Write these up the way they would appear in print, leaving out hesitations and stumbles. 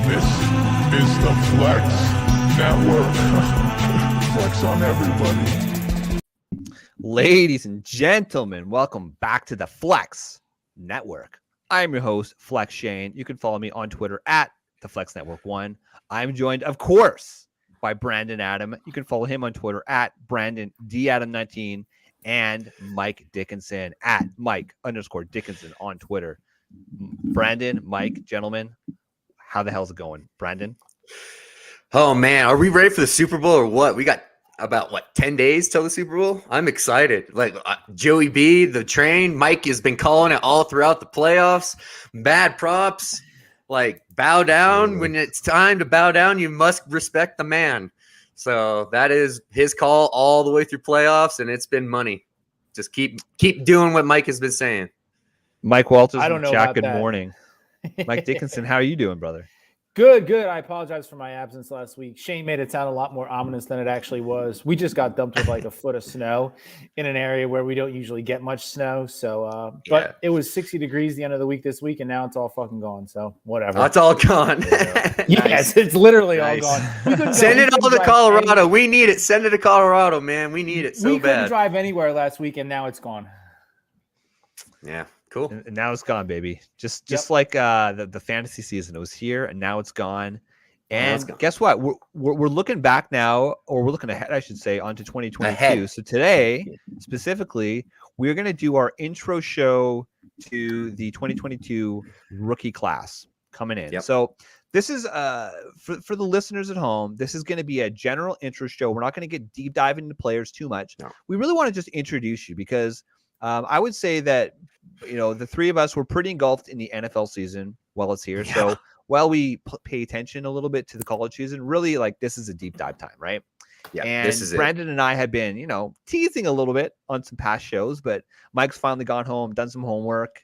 This is the Flex Network. Flex on everybody. Ladies and gentlemen, welcome back to the Flex Network. I'm your host, Flex Shane. You can follow me on Twitter at the Flex Network 1. I'm joined, of course, by Brandon Adam. You can follow him on Twitter at Brandon D Adam 19 and Mike Dickinson at Mike_Dickinson on Twitter. Brandon, Mike, gentlemen, how the hell's it going? Brandon? Oh, man. Are we ready for the Super Bowl or what? We got about, 10 days till the Super Bowl? I'm excited. Joey B, the train. Mike has been calling it all throughout the playoffs. Bad props. Bow down. When it's time to bow down, you must respect the man. So that is his call all the way through playoffs, and it's been money. Just keep doing what Mike has been saying. Mike Walters, I don't know Jack, about good that. morning. Mike Dickinson, how are you doing, brother? Good. I apologize for my absence last week. Shane made it sound a lot more ominous than it actually was. We just got dumped with a foot of snow in an area where we don't usually get much snow. So, but it was 60 degrees the end of the week this week, and now it's all fucking gone. So whatever. Oh, it's all gone. Yes, it's literally all gone. Send it all to Colorado. We need it. Send it to Colorado, man. We need it so we couldn't bad. drive anywhere last week, and now it's gone. Yeah. Cool. And now it's gone, baby. Just like the fantasy season, it was here and now it's gone. And guess what? We're looking back now, or we're looking ahead, I should say, onto 2022. Ahead. So today, specifically, we're going to do our intro show to the 2022 rookie class coming in. Yep. So this is for the listeners at home. This is going to be a general intro show. We're not going to get deep dive into players too much. No. We really want to just introduce you because I would say that, the three of us were pretty engulfed in the NFL season while it's here. Yeah. So while we pay attention a little bit to the college season, really this is a deep dive time, right? Yeah. And this is Brandon and I have been, teasing a little bit on some past shows, but Mike's finally gone home, done some homework,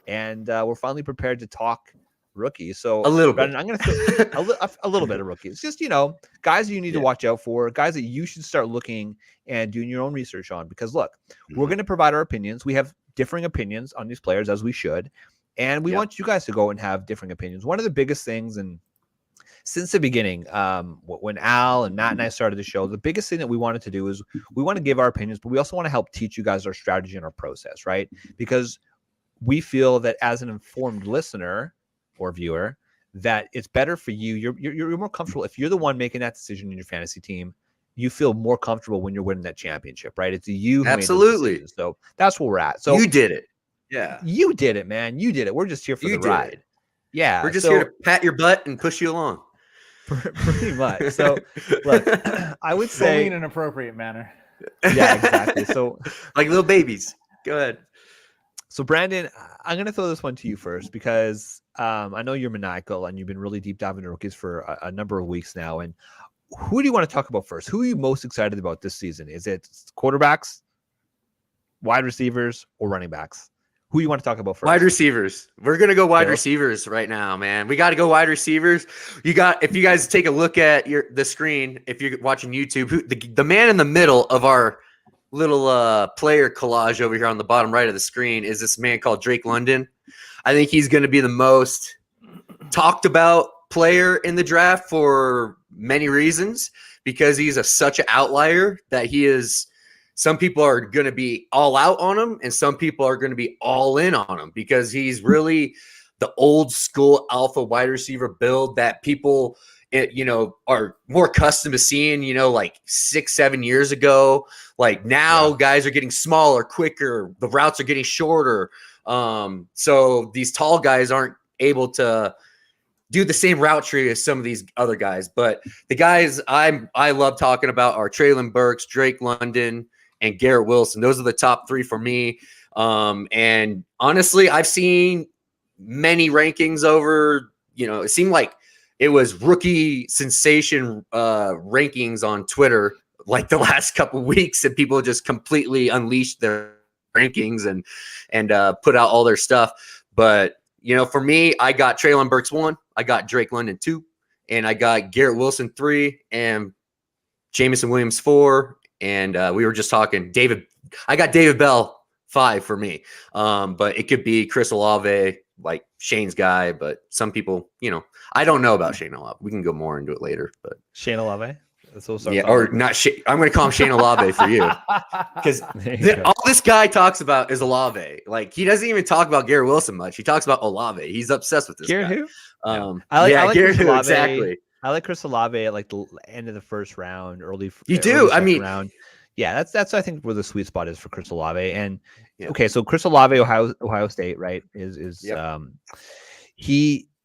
and we're finally prepared to talk rookies. So a little Brandon, I'm going to throw a little bit of rookies. Just, guys you need to watch out for, guys that you should start looking and doing your own research on. Because look, we're going to provide our opinions. We have differing opinions on these players, as we should. And we want you guys to go and have differing opinions. One of the biggest things, and since the beginning, when Al and Matt and I started the show, the biggest thing that we wanted to do is we want to give our opinions, but we also want to help teach you guys our strategy and our process, right? Because we feel that as an informed listener or viewer, that it's better for you. You're more comfortable if you're the one making that decision in your fantasy team. You feel more comfortable when you're winning that championship, right? It's you who absolutely. Made those decisions. So that's where we're at. So you did it. Yeah. You did it, man. You did it. We're just here for the ride. It. Yeah. We're just here to pat your butt and push you along. Pretty much. So look, I would say only in an appropriate manner. Yeah, exactly. So like little babies. Go ahead. So Brandon, I'm going to throw this one to you first because I know you're maniacal and you've been really deep diving into rookies for a number of weeks now. And who do you want to talk about first? Who are you most excited about this season? Is it quarterbacks, wide receivers, or running backs? Who do you want to talk about first? Wide receivers. We're going to go wide receivers right now, man. We got to go wide receivers. If you guys take a look at the screen, if you're watching YouTube, the man in the middle of our little player collage over here on the bottom right of the screen is this man called Drake London. I think he's going to be the most talked about player in the draft for many reasons, because he's such an outlier that he is. Some people are going to be all out on him and some people are going to be all in on him because he's really the old school alpha wide receiver build that people, are more accustomed to seeing, like 6-7 years ago. Like now guys are getting smaller, quicker. The routes are getting shorter. So these tall guys aren't able to do the same route tree as some of these other guys. But the guys I love talking about are Treylon Burks, Drake London, and Garrett Wilson. Those are the top three for me. And honestly, I've seen many rankings over, it seemed like it was rookie sensation rankings on Twitter like the last couple of weeks, and people just completely unleashed their rankings and put out all their stuff. But, for me, I got Treylon Burks 1, I got Drake London 2, and I got Garrett Wilson 3, and Jameson Williams 4. And we were just talking I got David Bell 5 for me. But it could be Chris Olave, like Shane's guy, but some people, I don't know about Shane Olave. We can go more into it later, but Shane Olave. Yeah, or not. I'm going to call him Shane Olave for you, because all this guy talks about is Olave. Like, he doesn't even talk about Garrett Wilson much. He talks about Olave. He's obsessed with this Garrett guy. who? I like Garrett Chris Olave, exactly. I like Chris Olave at like the end of the first round, early round. Yeah, that's I think where the sweet spot is for Chris Olave. And okay, so Chris Olave, Ohio State, right? Is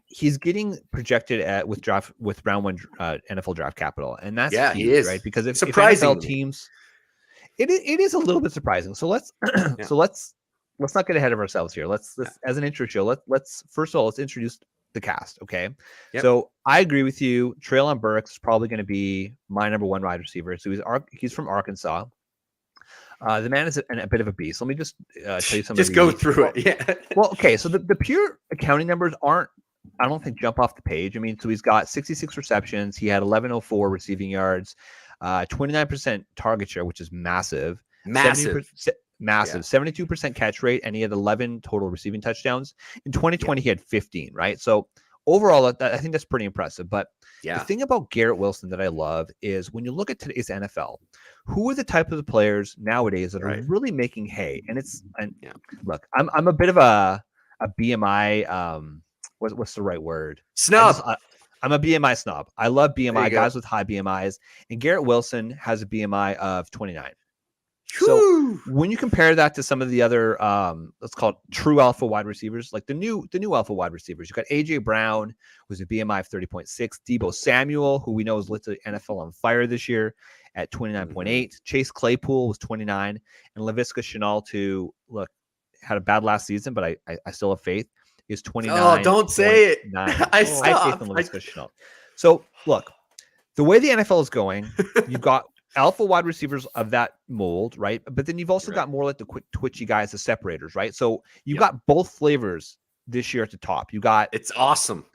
he's getting projected with round one NFL draft capital, and that's huge, he is, right? Because if surprising NFL teams, it is a little bit surprising. So let's not get ahead of ourselves here. Let's as an intro show, let's first of all let's introduce the cast. Okay, so I agree with you. Treylon Burks is probably going to be my number one wide receiver. So he's from Arkansas. The man is a bit of a beast. Let me just tell you something. Just go through it. Yeah. Well, okay. So the pure accounting numbers aren't, I don't think, jump off the page. I mean, so he's got 66 receptions. He had 1104 receiving yards, 29% target share, which is massive. Massive. 72% catch rate, and he had 11 total receiving touchdowns. In 2020, he had 15, right? So overall, I think that's pretty impressive. But the thing about Garrett Wilson that I love is when you look at today's NFL, who are the type of the players nowadays that are really making hay? And look, I'm a bit of a BMI, what's the right word? Snob. I'm a BMI snob. I love BMI, guys with high BMIs. And Garrett Wilson has a BMI of 29. So when you compare that to some of the other, let's call it true alpha wide receivers, like the new alpha wide receivers, you got AJ Brown, who's a BMI of 30.6, Deebo Samuel, who we know is lit the NFL on fire this year at 29.8, Chase Claypool was 29, and Laviska Shenault, who had a bad last season, but I still have faith, is 29. Oh, don't say it. I have faith in Laviska Shenault. So look, the way the NFL is going, you've got alpha wide receivers of that mold, right? But then you've also got more like the quick twitchy guys, the separators, right? So you've got both flavors this year at the top. You got it's awesome.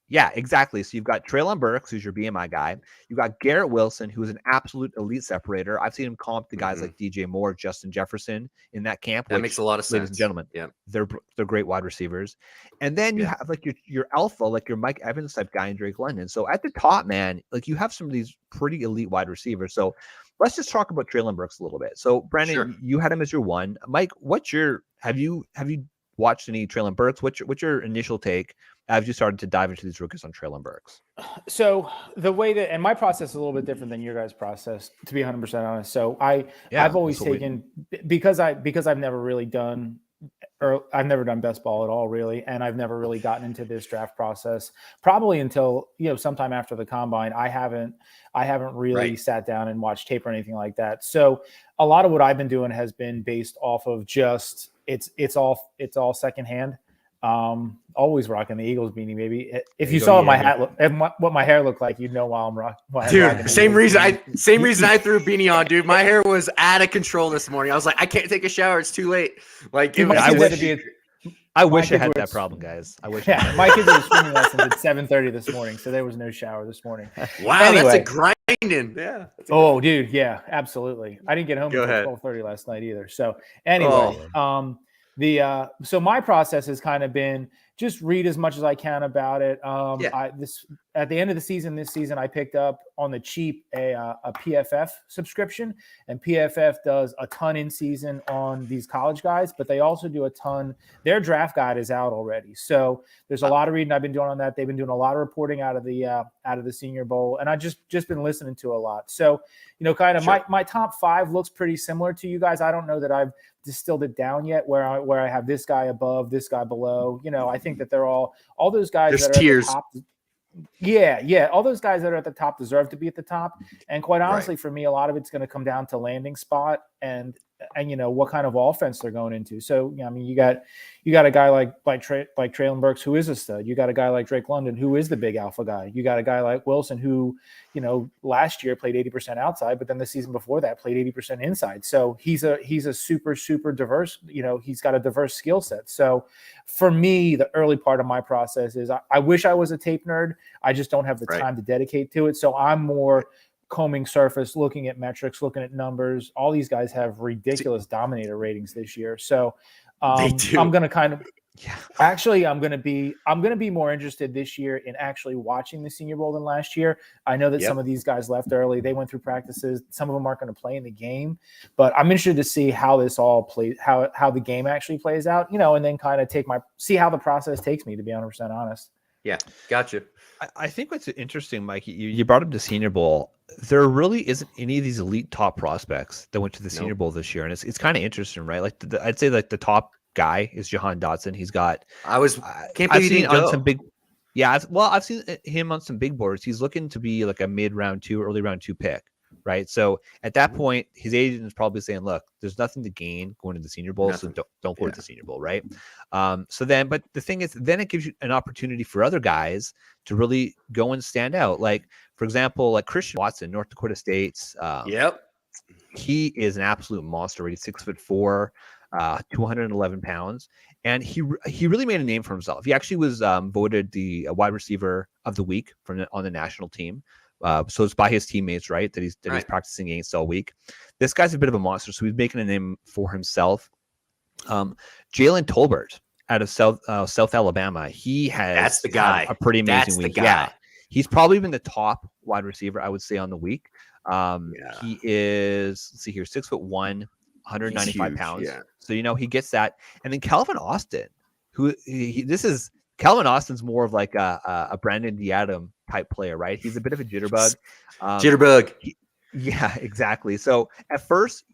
Yeah, exactly. So you've got Treylon Burks, who's your BMI guy. You got Garrett Wilson, who is an absolute elite separator. I've seen him comp to guys like DJ Moore, Justin Jefferson in that camp. That makes a lot of sense, ladies and gentlemen. Yeah, they're great wide receivers. And then you have like your alpha, like your Mike Evans type guy and Drake London. So at the top, man, like you have some of these pretty elite wide receivers. So let's just talk about Treylon Burks a little bit. So Brandon, you had him as your one. Mike, have you watched any Treylon Burks? What's your initial take as you started to dive into these rookies on Treylon Burks? So the way that, and my process is a little bit different than your guys' process, to be 100% honest. So I've always taken, because I've never really done, or I've never done best ball at all, really. And I've never really gotten into this draft process probably until, sometime after the combine. I haven't really sat down and watched tape or anything like that. So a lot of what I've been doing has been based off of just, it's all secondhand. Always rocking the Eagles beanie, baby. If you saw my hat and what my hair looked like, you'd know why I'm rocking. Dude, same reason I threw a beanie on, dude. My hair was out of control this morning. I was like, I can't take a shower. It's too late. Like, I wish I had that problem, guys. I wish. Yeah, my kids were swimming lessons at 7:30 this morning, so there was no shower this morning. Wow, anyway, that's a grinding. Yeah. Dude, yeah, absolutely. I didn't get home until 12:30 last night either. So anyway, so my process has kind of been just read as much as I can about it. At the end of the season, this season, I picked up on the cheap a PFF subscription, and PFF does a ton in season on these college guys, but they also do a ton. Their draft guide is out already, so there's a lot of reading I've been doing on that. They've been doing a lot of reporting out of the Senior Bowl, and I just been listening to a lot. So kind of my top 5 looks pretty similar to you guys. I don't know that I've distilled it down yet where I have this guy above, this guy below. I think that they're all those guys There's that are tiers. at the top. Yeah. All those guys that are at the top deserve to be at the top. And quite honestly, for me, a lot of it's going to come down to landing spot and what kind of offense they're going into. So, you got a guy like Treylon Burks, who is a stud. You got a guy like Drake London, who is the big alpha guy. You got a guy like Wilson, who, last year played 80% outside, but then the season before that played 80% inside. So he's a super, super diverse, he's got a diverse skill set. So for me, the early part of my process is I wish I was a tape nerd. I just don't have the time to dedicate to it. So I'm more combing surface, looking at metrics, looking at numbers. All these guys have ridiculous Dominator ratings this year. So I'm going to kind of, Yeah. Actually, I'm gonna be more interested this year in actually watching the Senior Bowl than last year. I know that some of these guys left early. They went through practices. Some of them aren't going to play in the game, but I'm interested to see how this all plays, how the game actually plays out, and then kind of see how the process takes me, to be 100% honest. Yeah, gotcha. I think what's interesting, Mike, you brought up the Senior Bowl. There really isn't any of these elite top prospects that went to the Senior Bowl this year, and it's kind of interesting, right? Like I'd say like the top guy is Jahan Dotson. He's got. Can't believe he didn't go. Some big. Yeah, I've seen him on some big boards. He's looking to be like a mid-round 2, early round 2 pick, right? So at that point, his agent is probably saying, "Look, there's nothing to gain going to the Senior Bowl, so don't go to the Senior Bowl, right?" But the thing is, then it gives you an opportunity for other guys to really go and stand out. Like for example, like Christian Watson, North Dakota State's. He is an absolute monster. He's 6'4". 211 pounds, and he really made a name for himself. He actually was voted the wide receiver of the week on the national team. So it's by his teammates, right? That he's practicing against all week. This guy's a bit of a monster, so he's making a name for himself. Jalen Tolbert out of South Alabama. He has the guy. A pretty amazing week. Yeah, he's probably been the top wide receiver, I would say, on the week. He is, let's see here, 6'1", 195 pounds. Yeah. So, he gets that. And then Calvin Austin, Calvin Austin's more of like a Brandon Diadam type player, right? He's a bit of a jitterbug. Yeah, exactly. So at first,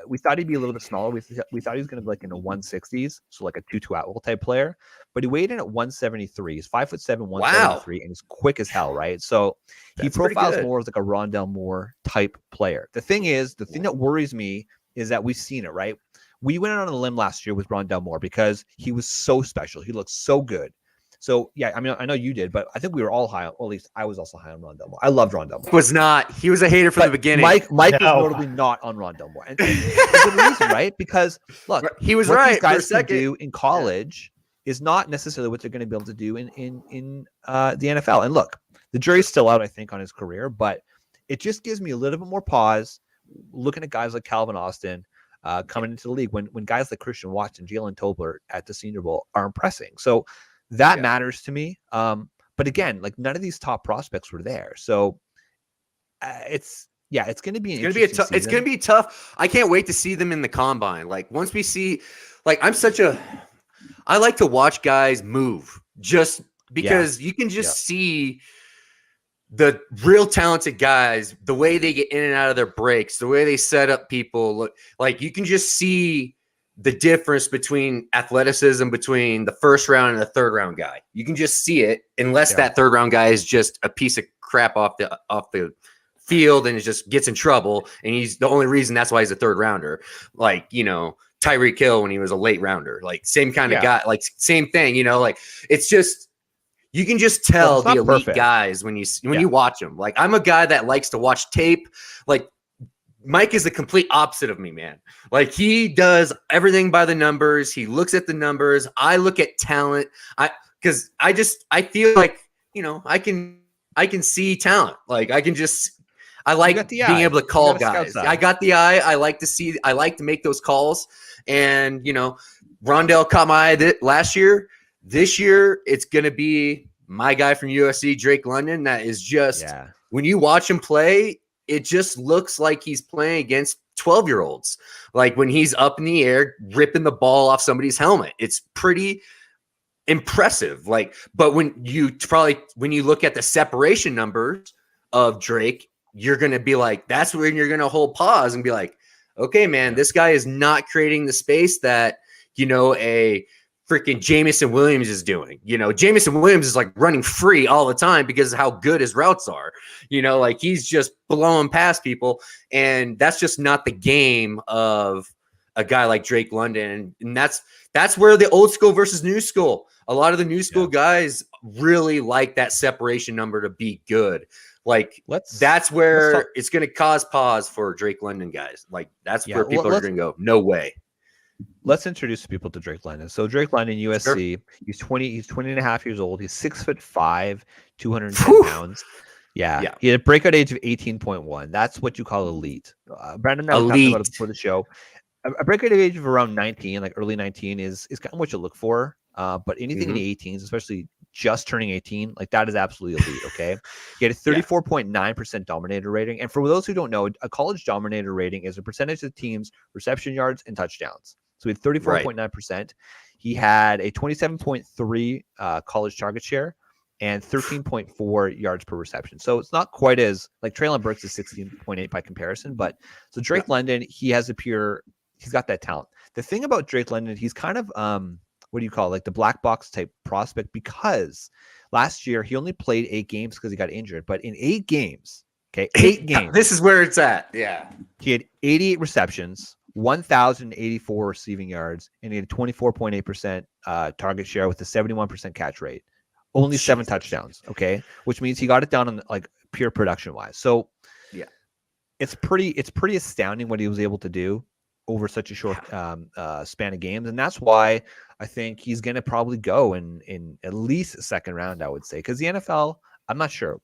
we thought he'd be a little bit smaller. We thought he was going to be like in the 160s, so like a Tutu Atwell type player. But he weighed in at 173. He's 5'7", 173, and he's quick as hell, right? So he profiles more as like a Rondell Moore type player. The thing that worries me is that we've seen it, right? We went out on a limb last year with Rondell Moore because he was so special. He looked so good. So, yeah, I mean, I know you did, but I think we were all high. Well, at least I was also high on Rondell Moore. I loved Rondell Moore. He was a hater from the beginning. Mike was notably not on Rondell Moore. And for good reason, right? Because, look, he was what right these guys for a second. Can do in college is not necessarily what they're going to be able to do in the NFL. And look, the jury's still out, I think, on his career, but it just gives me a little bit more pause looking at guys like Calvin Austin coming into the league when guys like Christian Watson, Jalen Tolbert at the Senior Bowl are impressing. So that matters to me. But again, like none of these top prospects were there. So it's going to be it's going to be tough. I can't wait to see them in the combine. Like once we see, like I like to watch guys move just because you can just see the real talented guys, the way they get in and out of their breaks, the way they set up people, look like you can just see the difference between athleticism between the first round and the third round guy. You can just see it unless that third round guy is just a piece of crap off the field and it just gets in trouble. And he's the only reason that's why he's a third rounder. Like, Tyreek Hill when he was a late rounder, like same kind of guy, like same thing, like it's just, you can just tell the elite guys when you watch them. Like I'm a guy that likes to watch tape. Like Mike is the complete opposite of me, man. Like he does everything by the numbers. He looks at the numbers. I look at talent. I feel like, I can see talent. Like I like being able to call guys. I got the eye. I like to make those calls. And, Rondell caught my eye last year. This year, it's going to be my guy from USC, Drake London. That is just when you watch him play, it just looks like he's playing against 12-year-olds. Like when he's up in the air, ripping the ball off somebody's helmet, it's pretty impressive. Like, but when you look at the separation numbers of Drake, you're going to be like, that's when you're going to hold pause and be like, okay, man, this guy is not creating the space that, a freaking Jameson Williams is doing. Jameson Williams is like running free all the time because of how good his routes are. Like he's just blowing past people. And that's just not the game of a guy like Drake London. And that's where the old school versus new school. A lot of the new school guys really like that separation number to be good. Like that's where it's going to cause pause for Drake London guys. Like that's where people are going to go, no way. Let's introduce people to Drake London. So Drake London, USC, he's 20 and a half years old. He's 6'5", 210 pounds. Yeah. He had a breakout age of 18.1. That's what you call elite. Brandon and I was talking about it before the show. A breakout age of around 19, like early 19 is kind of what you look for. but anything in the 18s, especially just turning 18, like that is absolutely elite. Okay. He had a 34.9% dominator rating. And for those who don't know, a college dominator rating is a percentage of the team's reception yards and touchdowns. So he had 34.9%. He had a 27.3 college target share and 13.4 yards per reception. So it's not quite as like Treylon Burks is 16.8 by comparison, but so Drake London, he's got that talent. The thing about Drake London, he's kind of what do you call it? Like the black box type prospect, because last year he only played 8 games because he got injured. But in 8 games, 8 games. This is where it's at. Yeah. He had 88 receptions, 1,084 receiving yards, and he had a 24.8% target share with a 71% catch rate. Only 7 touchdowns. Okay. Which means he got it down on like pure production wise. So yeah, it's pretty astounding what he was able to do over such a short span of games. And that's why I think he's going to probably go in at least a second round, I would say, because the NFL, I'm not sure.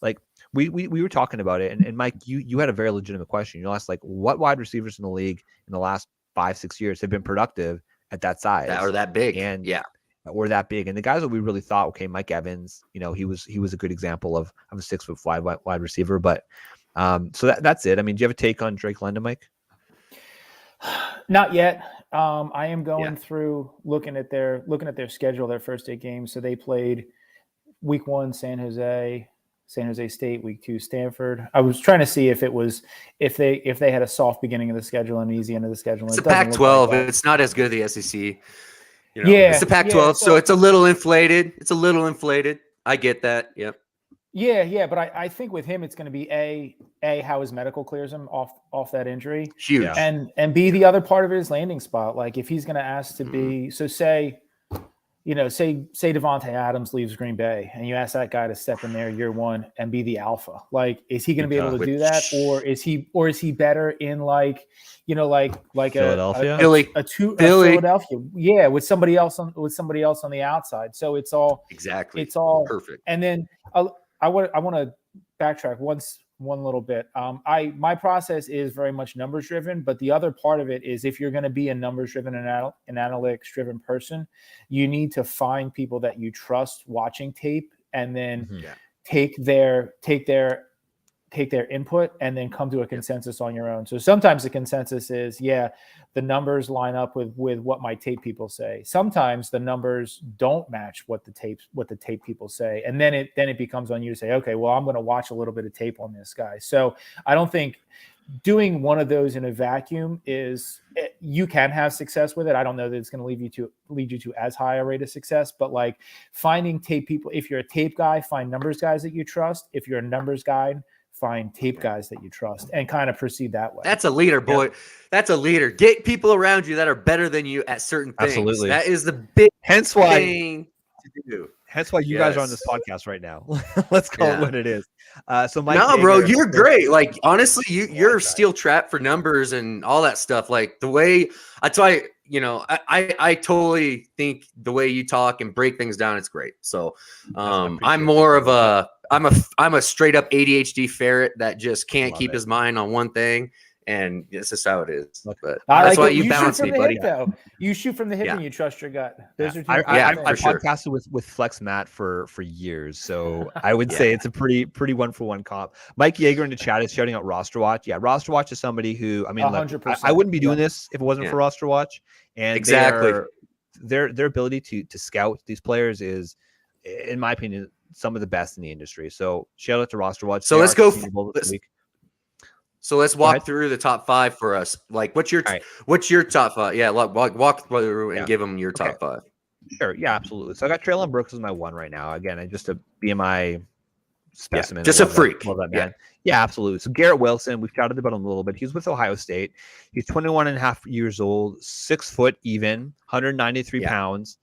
Like we were talking about it, and Mike, you had a very legitimate question. You asked like, what wide receivers in the league in the last 5-6 years have been productive at that size or that big, or that big? And the guys that we really thought, okay, Mike Evans, he was a good example of a 6'5" wide receiver. But so that's it. I mean, do you have a take on Drake London, Mike? Not yet. I am going through looking at their schedule, their first 8 games. So they played week 1, San Jose State, week 2, Stanford. I was trying to see if they had a soft beginning of the schedule and an easy end of the schedule. It's a Pac-12. Like it's not as good as the SEC. It's the Pac-12, so it's a little inflated. I get that. Yep. Yeah, but I think with him it's going to be a how his medical clears him off that injury. Huge. And B, the other part of his landing spot. Like if he's going to ask to be, so say Devontae Adams leaves Green Bay and you ask that guy to step in there year 1 and be the alpha. Like, is he going to be able to do that, or is he better in like Philadelphia, Philadelphia? Yeah, with somebody else on the outside. So it's all perfect. And then I want to backtrack one little bit. My process is very much numbers driven, but the other part of it is if you're going to be a numbers driven and an analytics driven person, you need to find people that you trust watching tape and then take their input and then come to a consensus on your own. So sometimes the consensus is, the numbers line up with what my tape people say. Sometimes the numbers don't match what the tape people say. And then it becomes on you to say, okay, well, I'm going to watch a little bit of tape on this guy. So I don't think doing one of those in a vacuum you can have success with it. I don't know that it's going to lead you to as high a rate of success, but like finding tape people, if you're a tape guy, find numbers guys that you trust. If you're a numbers guy, find tape guys that you trust and kind of proceed that way. That's a leader, boy. Yeah. That's a leader. Get people around you that are better than you at certain things. Absolutely. That is the big thing to do. Hence why you guys are on this podcast right now. Let's call it what it is. So Mike, bro, you're great. Like, honestly, you're steel trap for numbers and all that stuff. Like the way that's why, I totally think the way you talk and break things down, it's great. So I'm more of I'm a straight up ADHD ferret that just can't keep his mind on one thing, and this is how it is. But that's why you balance me, buddy. You shoot from the hip and you trust your gut. Those are I podcasted with Flex Matt for years, so I would say it's a pretty 1-for-1 comp. Mike Yeager in the chat is shouting out Roster Watch. Yeah, Roster Watch is somebody who I wouldn't be doing this if it wasn't for Roster Watch. And exactly their ability to scout these players is, in my opinion, some of the best in the industry. So shout out to Roster Watch. So let's go this week. So let's walk through the top 5 for us. Like, what's your top 5? Yeah, walk through and give them your top 5. Sure. Yeah, absolutely. So I got Treylon Burks as my 1 right now. Again, just a BMI specimen. Just a freak. Love that man. Yeah, absolutely. So Garrett Wilson, we've chatted about him a little bit. He's with Ohio State. He's 21 and a half years old, 6 foot even, 193 pounds.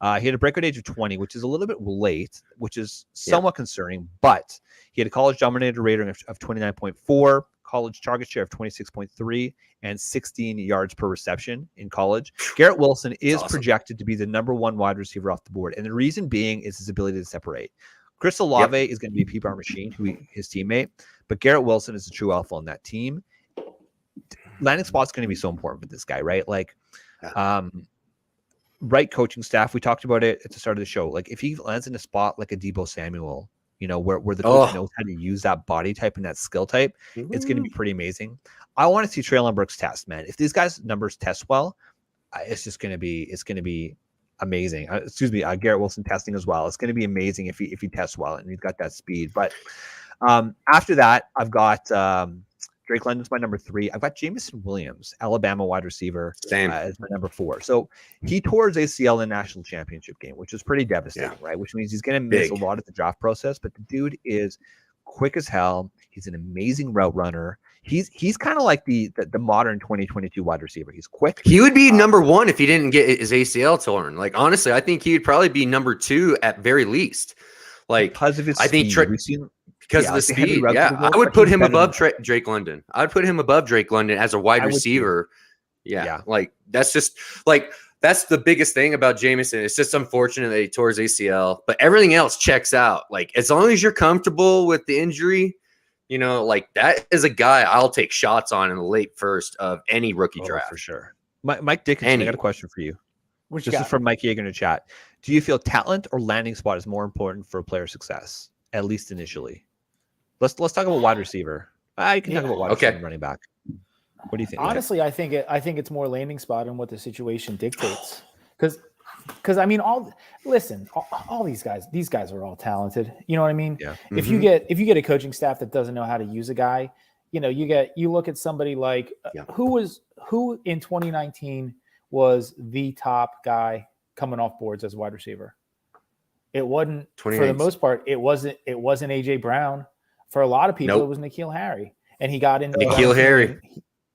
He had a breakout age of 20, which is a little bit late, which is somewhat concerning, but he had a college dominator rating of 29.4, college target share of 26.3, and 16 yards per reception in college. Garrett Wilson is projected to be the number 1 wide receiver off the board. And the reason being is his ability to separate. Chris Olave is going to be a PPR machine, his teammate, but Garrett Wilson is a true alpha on that team. Landing spot's going to be so important for this guy, right? Like, right coaching staff. We talked about it at the start of the show. Like if he lands in a spot like a Deebo Samuel, where the coach knows how to use that body type and that skill type, it's going to be pretty amazing. I want to see Treylon Burks test, man. If these guys' numbers test well, it's going to be amazing. Garrett Wilson testing as well. It's going to be amazing if he tests well and he's got that speed. But after that, I've got Drake London's my number 3. I've got Jameson Williams, Alabama wide receiver, as my number 4. So he tore his ACL in the national championship game, which is pretty devastating, right? Which means he's going to miss a lot of the draft process. But the dude is quick as hell. He's an amazing route runner. He's kind of like the modern 2022 wide receiver. He's quick. He would be number 1 if he didn't get his ACL torn. Like honestly, I think he'd probably be number 2 at very least. Like because of his speed. Because of the speed, I would put him above Drake London. I'd put him above Drake London as a wide receiver. Yeah, like that's just like that's the biggest thing about Jameson. It's just unfortunate that he tore his ACL, but everything else checks out. Like as long as you're comfortable with the injury, like that is a guy I'll take shots on in the late first of any rookie draft for sure. Mike Dickinson, I got a question for you. This is from Mike Yeager in the chat. Do you feel talent or landing spot is more important for player success, at least initially? Let's talk about wide receiver. You can talk about wide receiver and running back. What do you think? Honestly, I think it's more landing spot and what the situation dictates. Because I mean, all these guys are all talented. You know what I mean? Yeah. If you get a coaching staff that doesn't know how to use a guy, you look at somebody like who in 2019 was the top guy coming off boards as a wide receiver. It wasn't for the most part. It wasn't AJ Brown. For a lot of people, it was N'Keal Harry, and he got into N'Keal Harry.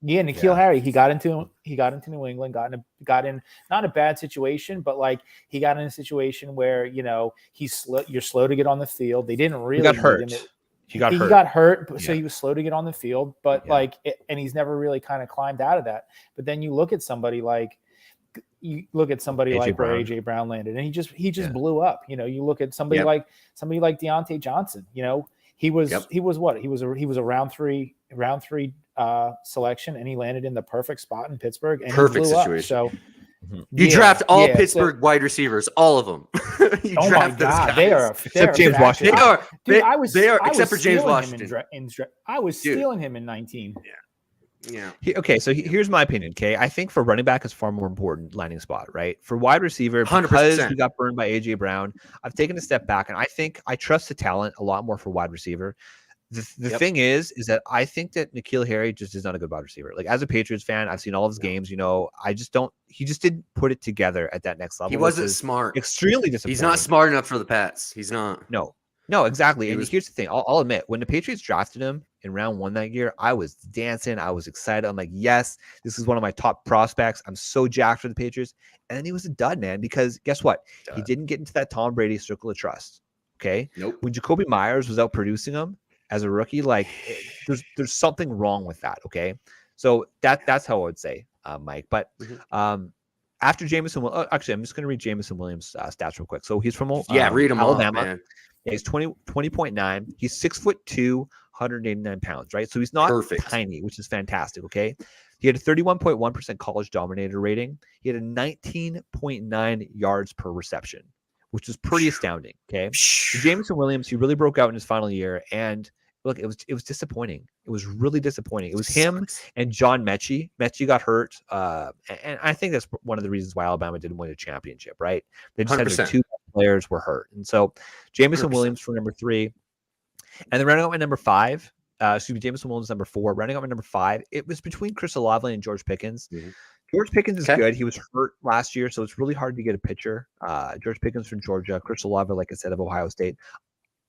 N'Keal Harry. He got into New England, got in not a bad situation, but like he got in a situation where he's slow. You're slow to get on the field. They didn't really got hurt. He got hurt, so he was slow to get on the field. But and he's never really kind of climbed out of that. But then you look at somebody like. Where AJ Brown landed, and he just blew up. You look at somebody like Deontay Johnson. He was a round three selection, and he landed in the perfect spot in Pittsburgh. And perfect he blew situation. Up. So you draft all Pittsburgh wide receivers, all of them. Oh my God, they are except James Washington. Except for James Washington. I was stealing him in 19. Yeah. So here's my opinion. Okay, I think for running back is far more important landing spot, right? For wide receiver, 100%. because we got burned by AJ Brown, I've taken a step back, and I think I trust the talent a lot more for wide receiver. The thing is that I think that N'Keal Harry just is not a good wide receiver. Like as a Patriots fan, I've seen all of his games. I just don't. He just didn't put it together at that next level. He wasn't smart. Extremely disappointing. He's not smart enough for the Pats. He's not. No, exactly. And here's the thing. I'll admit, when the Patriots drafted him in round 1 that year, I was dancing. I was excited. I'm like, yes, this is one of my top prospects. I'm so jacked for the Patriots. And then he was a dud, man, because guess what? He didn't get into that Tom Brady circle of trust. Okay. Nope. When Jacoby Myers was out producing him as a rookie, like there's something wrong with that. Okay. So that's how I would say, Mike. But after Jameson, actually, I'm just going to read Jameson Williams' stats real quick. So he's from read them Alabama. All, man. Yeah, he's 20.9. He's 6'2", 189 pounds, right? So he's not tiny, which is fantastic. Okay. He had a 31.1% college dominator rating. He had a 19.9 yards per reception, which is pretty astounding. Okay. So Jameson Williams, he really broke out in his final year. And look, it was disappointing. It was really disappointing. It was him and John Mechie. Mechie got hurt. And I think that's one of the reasons why Alabama didn't win a championship, right? They just 100%. Had their 2 players were hurt. And so Jameson 100%. Williams for number 3. And then running out my number 5, Jameson Williams number 4. Running out my number 5, it was between Chris Olave and George Pickens. George Pickens is good. He was hurt last year, so it's really hard to get a pitcher. George Pickens from Georgia, Chris Olave, like I said, of Ohio State.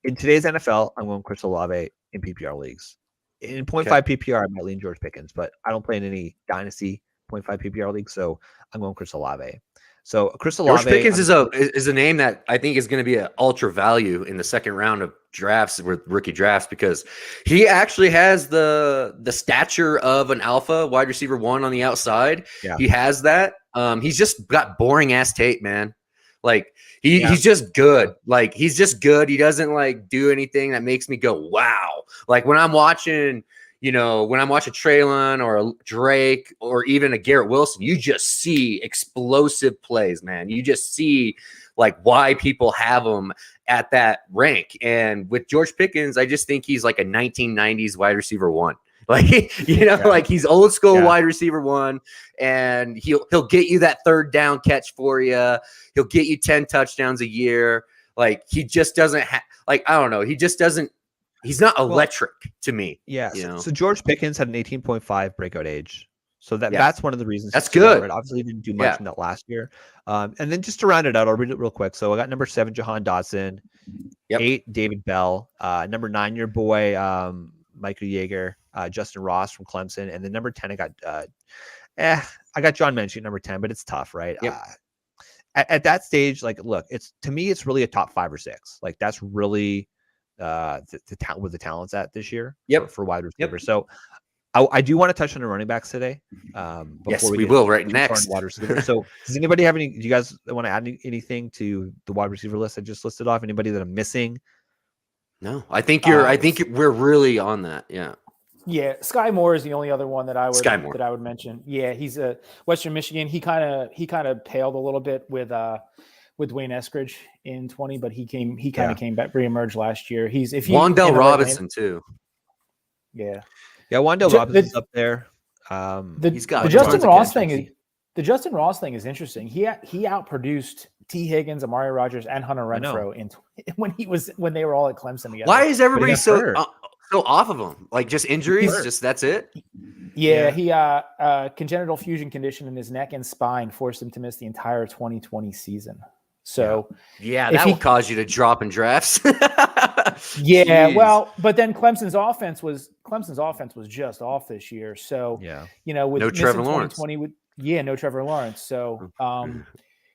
In today's NFL, I'm going Chris Olave in PPR leagues. In 0.5 PPR, I might lean George Pickens, but I don't play in any dynasty 0.5 PPR leagues, so I'm going Chris Olave. So Chris Olave, George Pickens is a name that I think is going to be an ultra value in the second round of drafts, with rookie drafts, because he actually has the stature of an alpha wide receiver 1 on the outside. Yeah. He has that. He's just got boring ass tape, man. Like he's just good. Like he's just good. He doesn't like do anything that makes me go, wow. Like when I'm watching, when I'm watching Traylon or a Drake or even a Garrett Wilson, you just see explosive plays, man. You just see like why people have them at that rank. And with George Pickens, I just think he's like a 1990s wide receiver one. Like, like he's old school wide receiver one, and he'll get you that third down catch for you. He'll get you 10 touchdowns a year. Like he just doesn't I don't know. He just doesn't. He's not electric to me. Yeah. So George Pickens had an 18.5 breakout age. So that's one of the reasons. That's good. Right? Obviously, he didn't do much in that last year. And then just to round it out, I'll read it real quick. So I got number 7, Jahan Dotson. 8, David Bell. Number 9, your boy, Michael Yeager. Justin Ross from Clemson. And then number 10, I got John Menchie at number 10, but it's tough, right? Yep. At that stage, like, look, to me, it's really a top 5 or 6. Like, that's really where the talent's at this year for wide receiver. So I do want to touch on the running backs today. Yes, we will right next. Wide receiver. So does anybody have do you guys want to add anything to the wide receiver list I just listed off? Anybody that I'm missing? No, I think we're really on that. Yeah. Yeah, Sky Moore is the only other one that I would mention. Yeah, he's a Western Michigan. He kind of paled a little bit with Dwayne Eskridge in 20, but he came back, reemerged last year. Wandale Robinson too. Yeah, Wandale Robinson's up there. He's got the Justin Ross thing. The Justin Ross thing is interesting. He outproduced T. Higgins, Amari Rodgers, and Hunter Renfrow when they were all at Clemson together. Why is everybody so off of him? Like just injuries? Just that's it? Yeah, he congenital fusion condition in his neck and spine forced him to miss the entire 2020 season. So that will cause you to drop in drafts. Yeah, well, but then Clemson's offense was just off this year. So with no Trevor Lawrence. No Trevor Lawrence. So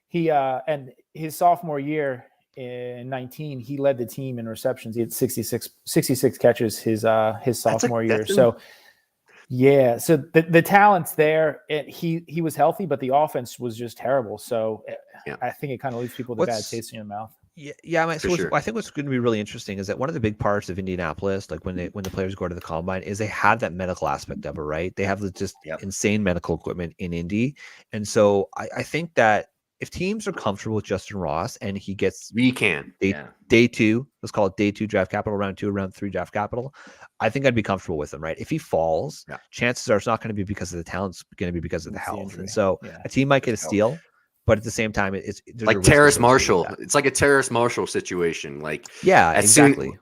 he and his sophomore year in 19, he led the team in receptions. He had 66 catches his sophomore year. So the talent's there. He was healthy, but the offense was just terrible. So I think it kind of leaves people with a bad taste in your mouth. I think what's going to be really interesting is that one of the big parts of Indianapolis, like when the players go to the combine, is they have that medical aspect of it, right? They have insane medical equipment in Indy, and so I think that if teams are comfortable with Justin Ross and he gets day 2, let's call it day 2 draft capital, round 2, round 3 draft capital, I think I'd be comfortable with him, right? If he falls, chances are it's not going to be because of the talent, it's going to be because of the health. And so a team might get a steal, but at the same time, it's like Terrace Marshall. It's like a Terrace Marshall situation. Like, exactly.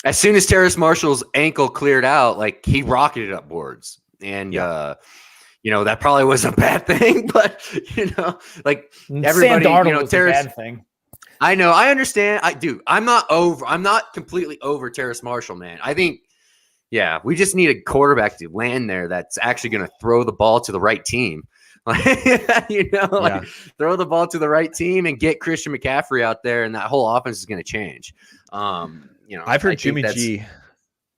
As soon as Terrace Marshall's ankle cleared out, like he rocketed up boards, and that probably was a bad thing, but like everybody, Terrace. A bad thing. I know, I understand. I'm not completely over Terrace Marshall, man. I think, we just need a quarterback to land there that's actually going to throw the ball to the right team. Throw the ball to the right team and get Christian McCaffrey out there, and that whole offense is going to change. I've heard Jimmy G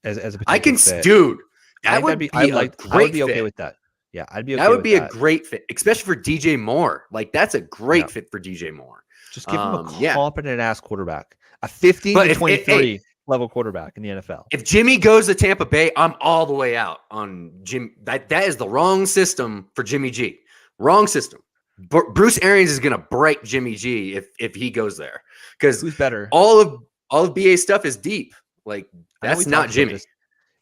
as a potential fit. Dude, that would be I would be okay with that. Yeah, I'd be okay. That would be a great fit, especially for DJ Moore. Like that's a great fit for DJ Moore. Just give him a competent ass quarterback, a 15 to 23 level quarterback in the NFL. If Jimmy goes to Tampa Bay, I'm all the way out on Jim. That is the wrong system for Jimmy G. Wrong system. Bruce Arians is going to break Jimmy G if he goes there, because who's better? All of BA stuff is deep. Like that's not Jimmy.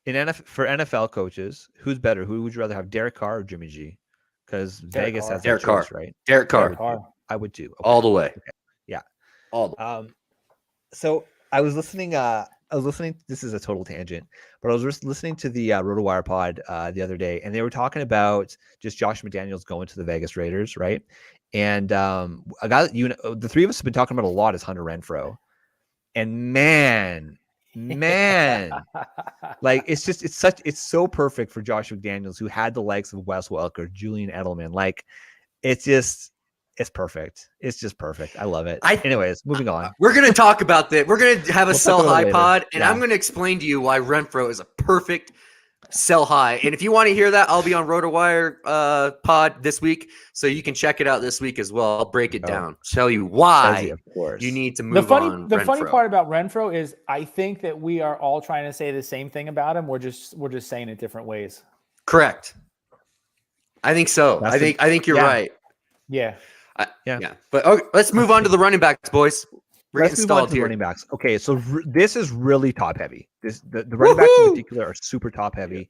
For NFL coaches, who's better? Who would you rather have, Derek Carr or Jimmy G? Because Vegas has Derek Carr, choice, right? Derek Carr. I would too. Okay. All the way. Okay. Yeah. So I was listening. This is a total tangent, but I was just listening to the RotoWire pod the other day, and they were talking about just Josh McDaniels going to the Vegas Raiders, right? And a guy that the three of us have been talking about a lot is Hunter Renfrow, and man, like it's so perfect for Josh McDaniels, who had the likes of Wes Welker, Julian Edelman. Like it's perfect. It's just perfect. I love it. Anyways, moving on. We're going to talk about that. We're going to have a sell high pod, and I'm going to explain to you why Renfrow is a perfect sell high. And if you want to hear that, I'll be on RotoWire pod this week, so you can check it out this week as well. I'll break it down, tell you why of course. you need to move on. The funny part about Renfro is I think that we are all trying to say the same thing about him. We're just saying it different ways. Correct. I think so. I think you're right. Yeah. Yeah. But let's move on to the running backs, boys. Let's move on to running backs. Okay, so this is really top heavy. The running backs in particular are super top heavy.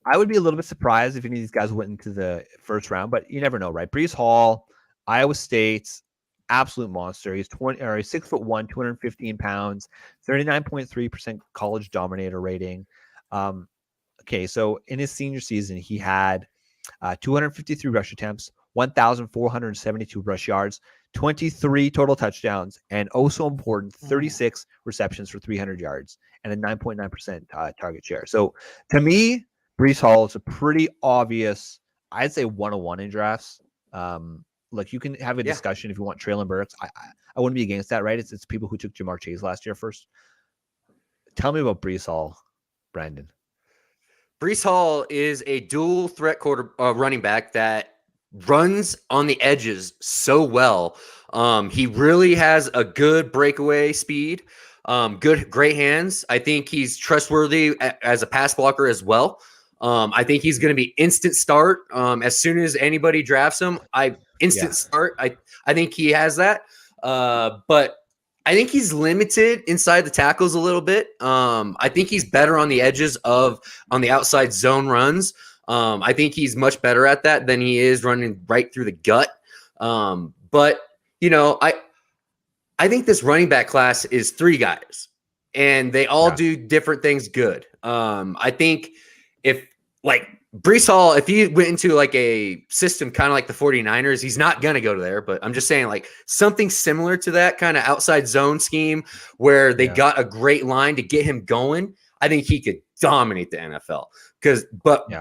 I would be a little bit surprised if any of these guys went into the first round, but you never know, right? Breece Hall, Iowa State, absolute monster. He's 6'1", 215 pounds, 39.3% college dominator rating. Okay, so in his senior season, he had 253 rush attempts, 1,472 rush yards, 23 total touchdowns, and also important, 36 receptions for 300 yards and a 9.9% target share. So to me, Breece Hall is a pretty obvious, I'd say 101 in drafts. Like you can have a discussion if you want Traylon Burks. I wouldn't be against that, right? It's people who took Jamar Chase last year first. Tell me about Breece Hall, Brandon. Breece Hall is a dual threat running back that runs on the edges so well. He really has a good breakaway speed, great hands. I think he's trustworthy as a pass blocker as well. I think he's going to be instant start. As soon as anybody drafts him, start. I think he has that. But I think he's limited inside the tackles a little bit. I think he's better on the edges on the outside zone runs. I think he's much better at that than he is running right through the gut. But I think this running back class is 3 guys, and they all do different things good. I think if Breece Hall, if he went into like a system kind of like the 49ers, he's not going to go to there, but I'm just saying like something similar to that kind of outside zone scheme where they got a great line to get him going. I think he could dominate the NFL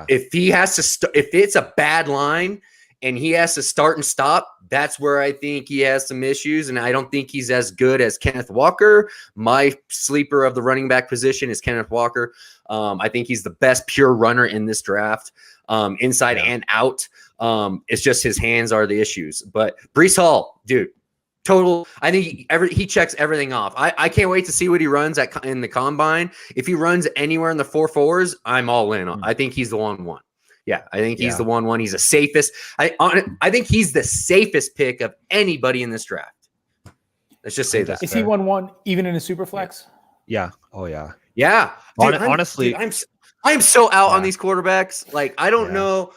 if he has to, if it's a bad line and he has to start and stop, that's where I think he has some issues. And I don't think he's as good as Kenneth Walker. My sleeper of the running back position is Kenneth Walker. I think he's the best pure runner in this draft, inside and out. It's just his hands are the issues. But Breece Hall, dude, total. I think he checks everything off. I can't wait to see what he runs in the combine. If he runs anywhere in the 4.4s, I'm all in. I think he's the 1-1. Yeah, I think he's the 1-1. He's the safest. I think he's the safest pick of anybody in this draft. Let's just say that. Is he 1-1 even in a super flex? Yeah. Oh yeah. Yeah. Dude, honestly, I'm so out on these quarterbacks. Like I don't know.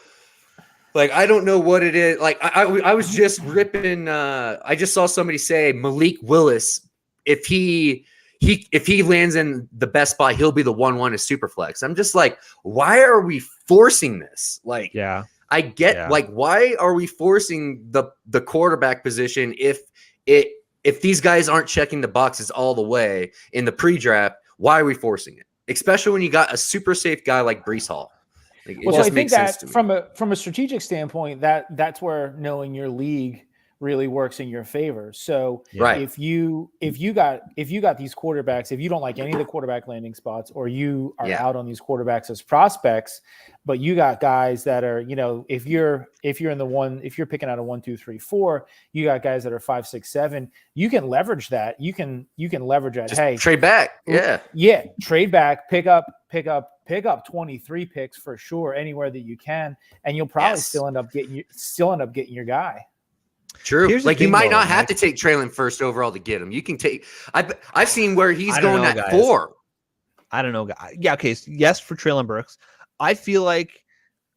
Like I don't know what it is. Like I was just ripping. I just saw somebody say Malik Willis. If he lands in the best spot, he'll be the 1-1 as super flex. I'm just like, why are we forcing this? Like, I get like, why are we forcing the quarterback position if these guys aren't checking the boxes all the way in the pre-draft? Why are we forcing it? Especially when you got a super safe guy like Breece Hall. Like, so I think that from a strategic standpoint, that's where knowing your league really works in your favor. So if you got these quarterbacks, if you don't like any of the quarterback landing spots, or you are out on these quarterbacks as prospects, but you got guys that are, if you're picking out a 1, 2, 3, 4, you got guys that are 5, 6, 7, you can leverage that. You can leverage that. Just trade back. Yeah. Trade back, pick up 23 picks for sure, anywhere that you can. And you'll probably still end up getting your guy. True. Like you might not have to take Traylon first overall to get him. You can take. I've seen where he's going at 4. I don't know. Yeah. Okay. Yes, for Traylon Burks. I feel like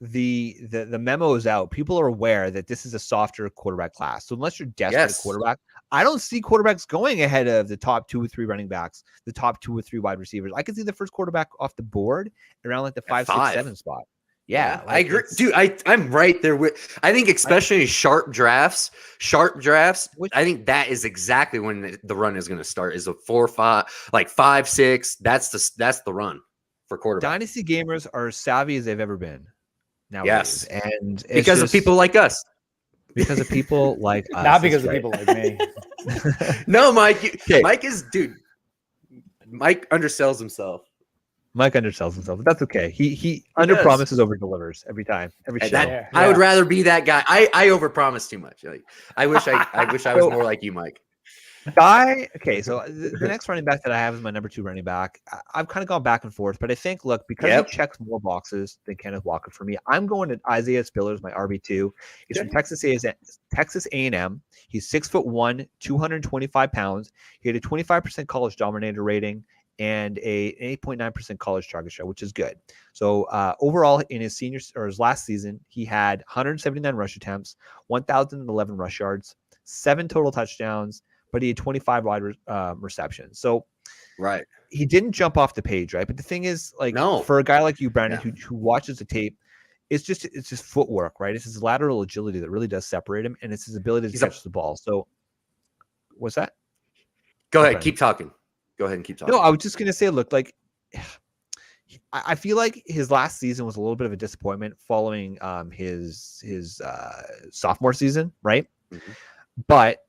the memo is out. People are aware that this is a softer quarterback class. So unless you're desperate at quarterback, I don't see quarterbacks going ahead of the top 2 or 3 running backs, the top 2 or 3 wide receivers. I could see the first quarterback off the board around like the 5, 6, 7 spot. Yeah, I agree, dude. I'm right there with. I think especially sharp drafts. I think that is exactly when the run is going to start. Is a 4, 5, like 5, 6. That's the run for quarterback. Dynasty gamers are as savvy as they've ever been. Now, yes, and because of people like us. Because of people like us. Not because of people like me. No, Mike. Okay. Mike undersells himself. Mike undersells himself, but that's okay. He under does. promises, over delivers every time, every show. I would rather be that guy. I overpromise too much. Like, I wish I was more like you, Mike. Okay, so the next running back that I have is my number 2 running back. I've kind of gone back and forth, but I think, look, because he checks more boxes than Kenneth Walker for me, I'm going to Isaiah Spiller as my RB2. He's from Texas A&M. He's 6'1", 225 pounds. He had a 25% college Dominator rating and a 8.9% college target share, which is good. So overall, in his last season, he had 179 rush attempts, 1,011 rush yards, 7 total touchdowns, but he had 25 wide receptions. So he didn't jump off the page, right? But the thing is, like, for a guy like you, Brandon, who watches the tape, it's just footwork, right? It's his lateral agility that really does separate him, and it's his ability to catch the ball. So what's that? Go ahead, keep talking. Go ahead and keep talking. No, I was just gonna say, look, like, I feel like his last season was a little bit of a disappointment following his sophomore season, right? Mm-hmm. But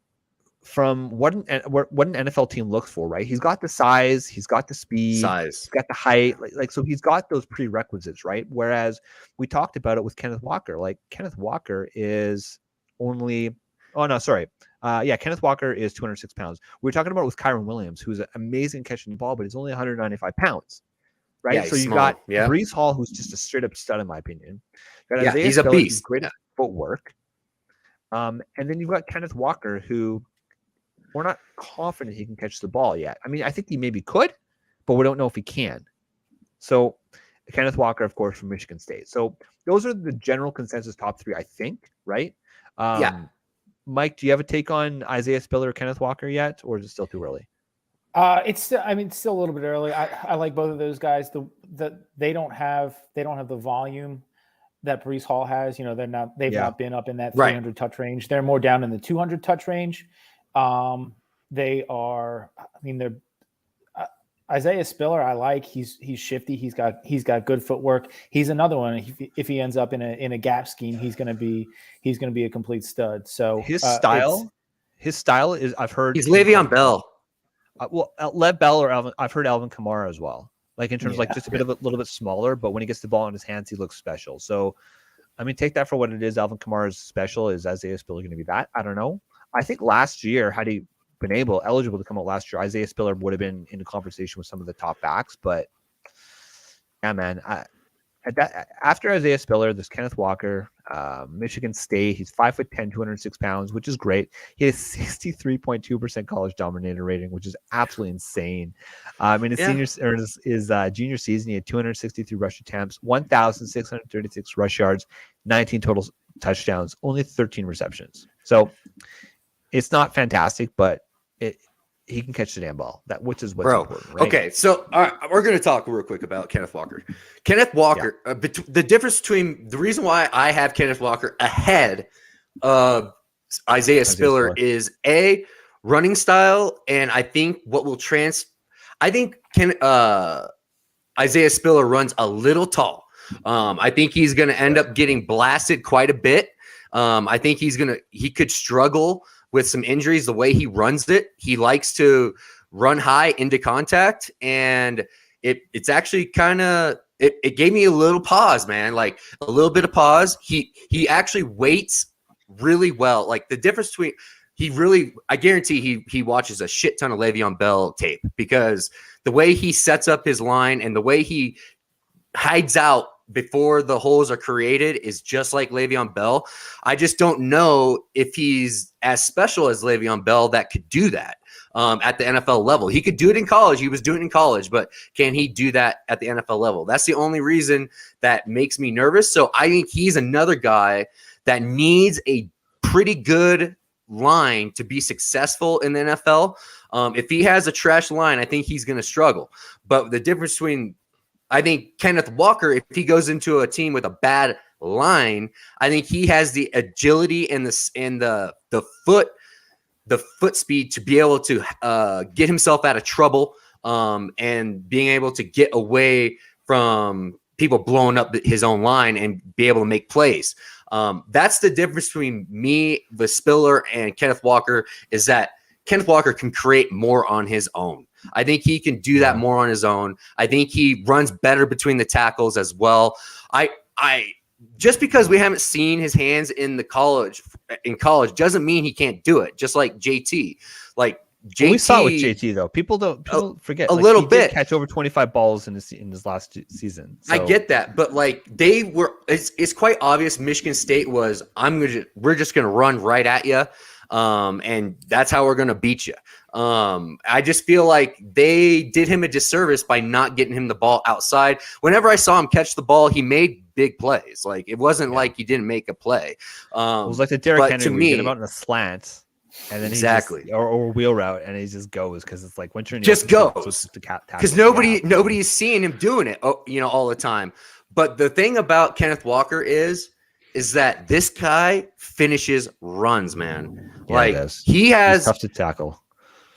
from what an NFL team looks for, right? He's got the size, he's got the speed, he's got the height, like so he's got those prerequisites, right? Whereas we talked about it with Kenneth Walker. Like, Kenneth Walker is only Kenneth Walker is 206 pounds. We were talking about it with Kyra Williams, who's amazing catching the ball, but he's only 195 pounds, right? Yeah, so you got Breese Hall, who's just a straight up stud in my opinion. He's a beast. Who's great at footwork. And then you've got Kenneth Walker, who we're not confident he can catch the ball yet. I mean, I think he maybe could, but we don't know if he can. So Kenneth Walker, of course, from Michigan State. So those are the general consensus top 3, I think, right? Mike, do you have a take on Isaiah Spiller or Kenneth Walker yet, or is it still too early? It's still a little bit early. I like both of those guys. They don't have the volume that Breece Hall has. You know, they've not been up in that 300 touch range. They're more down in the 200 touch range. They're Isaiah Spiller. I like. He's shifty. He's got good footwork. He's another one. If he ends up in a gap scheme, he's gonna be a complete stud. So his style is, I've heard, he's Le'Veon Bell. Lev Bell, or I've heard Alvin Kamara as well. Like, in terms of, like, just a little bit smaller, but when he gets the ball in his hands, he looks special. So, I mean, take that for what it is. Alvin Kamara's special. Is Isaiah Spiller going to be that? I don't know. I think last year, had he been eligible to come out last year, Isaiah Spiller would have been in a conversation with some of the top backs. But yeah, man, after Isaiah Spiller, there's Kenneth Walker, Michigan State. He's 5'10", 206 pounds, which is great. He has 63.2% college Dominator rating, which is absolutely insane. In his junior season, he had 263 rush attempts, 1,636 rush yards, 19 total touchdowns, only 13 receptions. So it's not fantastic, but he can catch the damn ball. Which is what's important, right? Okay, so all right, we're going to talk real quick about Kenneth Walker. Kenneth Walker, the difference between the reason why I have Kenneth Walker ahead of Isaiah Spiller is running style, and I think Isaiah Spiller runs a little tall. I think he's going to end up getting blasted quite a bit. I think he could struggle with some injuries the way he runs it. He likes to run high into contact, and it's actually kind of it gave me a little pause, man. Like, a little bit of pause. He actually waits really well. Like, the difference between I guarantee he watches a shit ton of Le'Veon Bell tape, because the way he sets up his line and the way he hides out before the holes are created is just like Le'Veon Bell. I just don't know if he's as special as Le'Veon Bell that could do that at the NFL level. He could do it in college. He was doing it in college, but can he do that at the NFL level? That's the only reason that makes me nervous. So I think he's another guy that needs a pretty good line to be successful in the NFL. If he has a trash line, I think he's going to struggle. But the difference between, I think, Kenneth Walker, if he goes into a team with a bad line, I think he has the agility and the foot speed to be able to get himself out of trouble, and being able to get away from people blowing up his own line and be able to make plays. That's the difference between me, the Spiller, and Kenneth Walker, is that Kenneth Walker can create more on his own. I think he can do that more on his own. I think he runs better between the tackles as well. I just because we haven't seen his hands in college doesn't mean he can't do it. Just like JT, JT, we saw it with JT though. People forget a little bit. Catch over 25 balls in his last season. So. I get that, but they were. It's quite obvious. Michigan State was. We're just gonna run right at you, and that's how we're gonna beat you. I just feel like they did him a disservice by not getting him the ball outside. Whenever I saw him catch the ball, he made big plays. It wasn't like he didn't make a play. It was like the Derrick Henry. We get him out in a slant. And then exactly, or wheel route, and he just goes because it's like once you're in just goes because nobody is seeing him doing it, all the time. But the thing about Kenneth Walker is that this guy finishes runs, man. He's tough to tackle.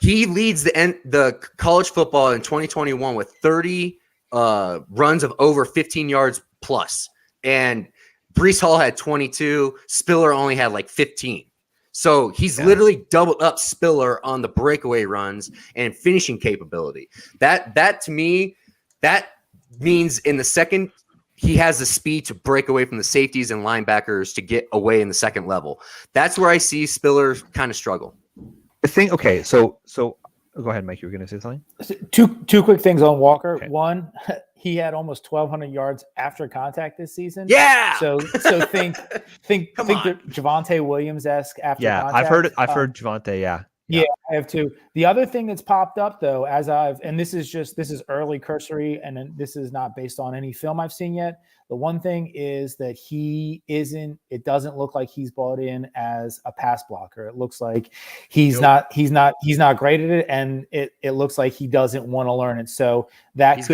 He leads the college football in 2021 with 30 runs of over 15 yards plus, and Breece Hall had 22. Spiller only had 15. So he's literally doubled up Spiller on the breakaway runs and finishing capability. That to me, that means in the second, he has the speed to break away from the safeties and linebackers to get away in the second level. That's where I see Spiller kind of struggle. The thing, okay, so go ahead, Mike. You were going to say something? Two quick things on Walker. Okay. One, he had almost 1,200 yards after contact this season. Yeah. So think that Javonte Williams-esque after contact. I've heard Javonte. Yeah. Yeah, I have too. The other thing that's popped up though, and this is early cursory, and this is not based on any film I've seen yet. The one thing is that it doesn't look like he's bought in as a pass blocker. It looks like he's not great at it, and it looks like he doesn't want to learn it. So that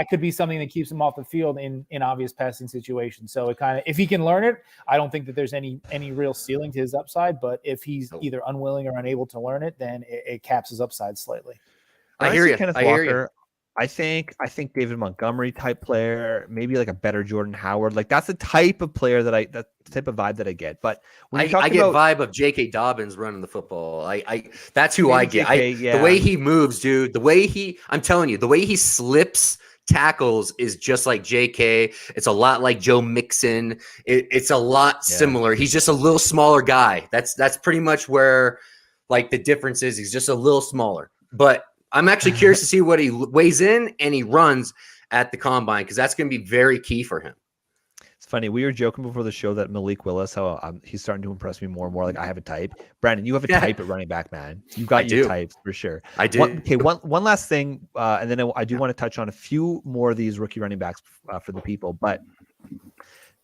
could be something that keeps him off the field in obvious passing situations. So if he can learn it, I don't think that there's any real ceiling to his upside. But if he's either unwilling or unable to learn it, then it caps his upside slightly. I hear you. Kenneth Walker, I think David Montgomery type player, maybe a better Jordan Howard. That's the type of player that's the type of vibe that I get. But when I get vibe of J.K. Dobbins running the football. That's who I get. The way he moves, dude. I'm telling you, the way he slips tackles is just like J.K. It's a lot like Joe Mixon. It's a lot similar. He's just a little smaller guy. That's pretty much where the difference is. He's just a little smaller, but. I'm actually curious to see what he weighs in and he runs at the combine because that's going to be very key for him. It's funny. We were joking before the show that Malik Willis, how he's starting to impress me more and more. I have a type. Brandon, you have a type at running back, man. You got your types for sure. I do. One last thing, and then I do want to touch on a few more of these rookie running backs for the people, but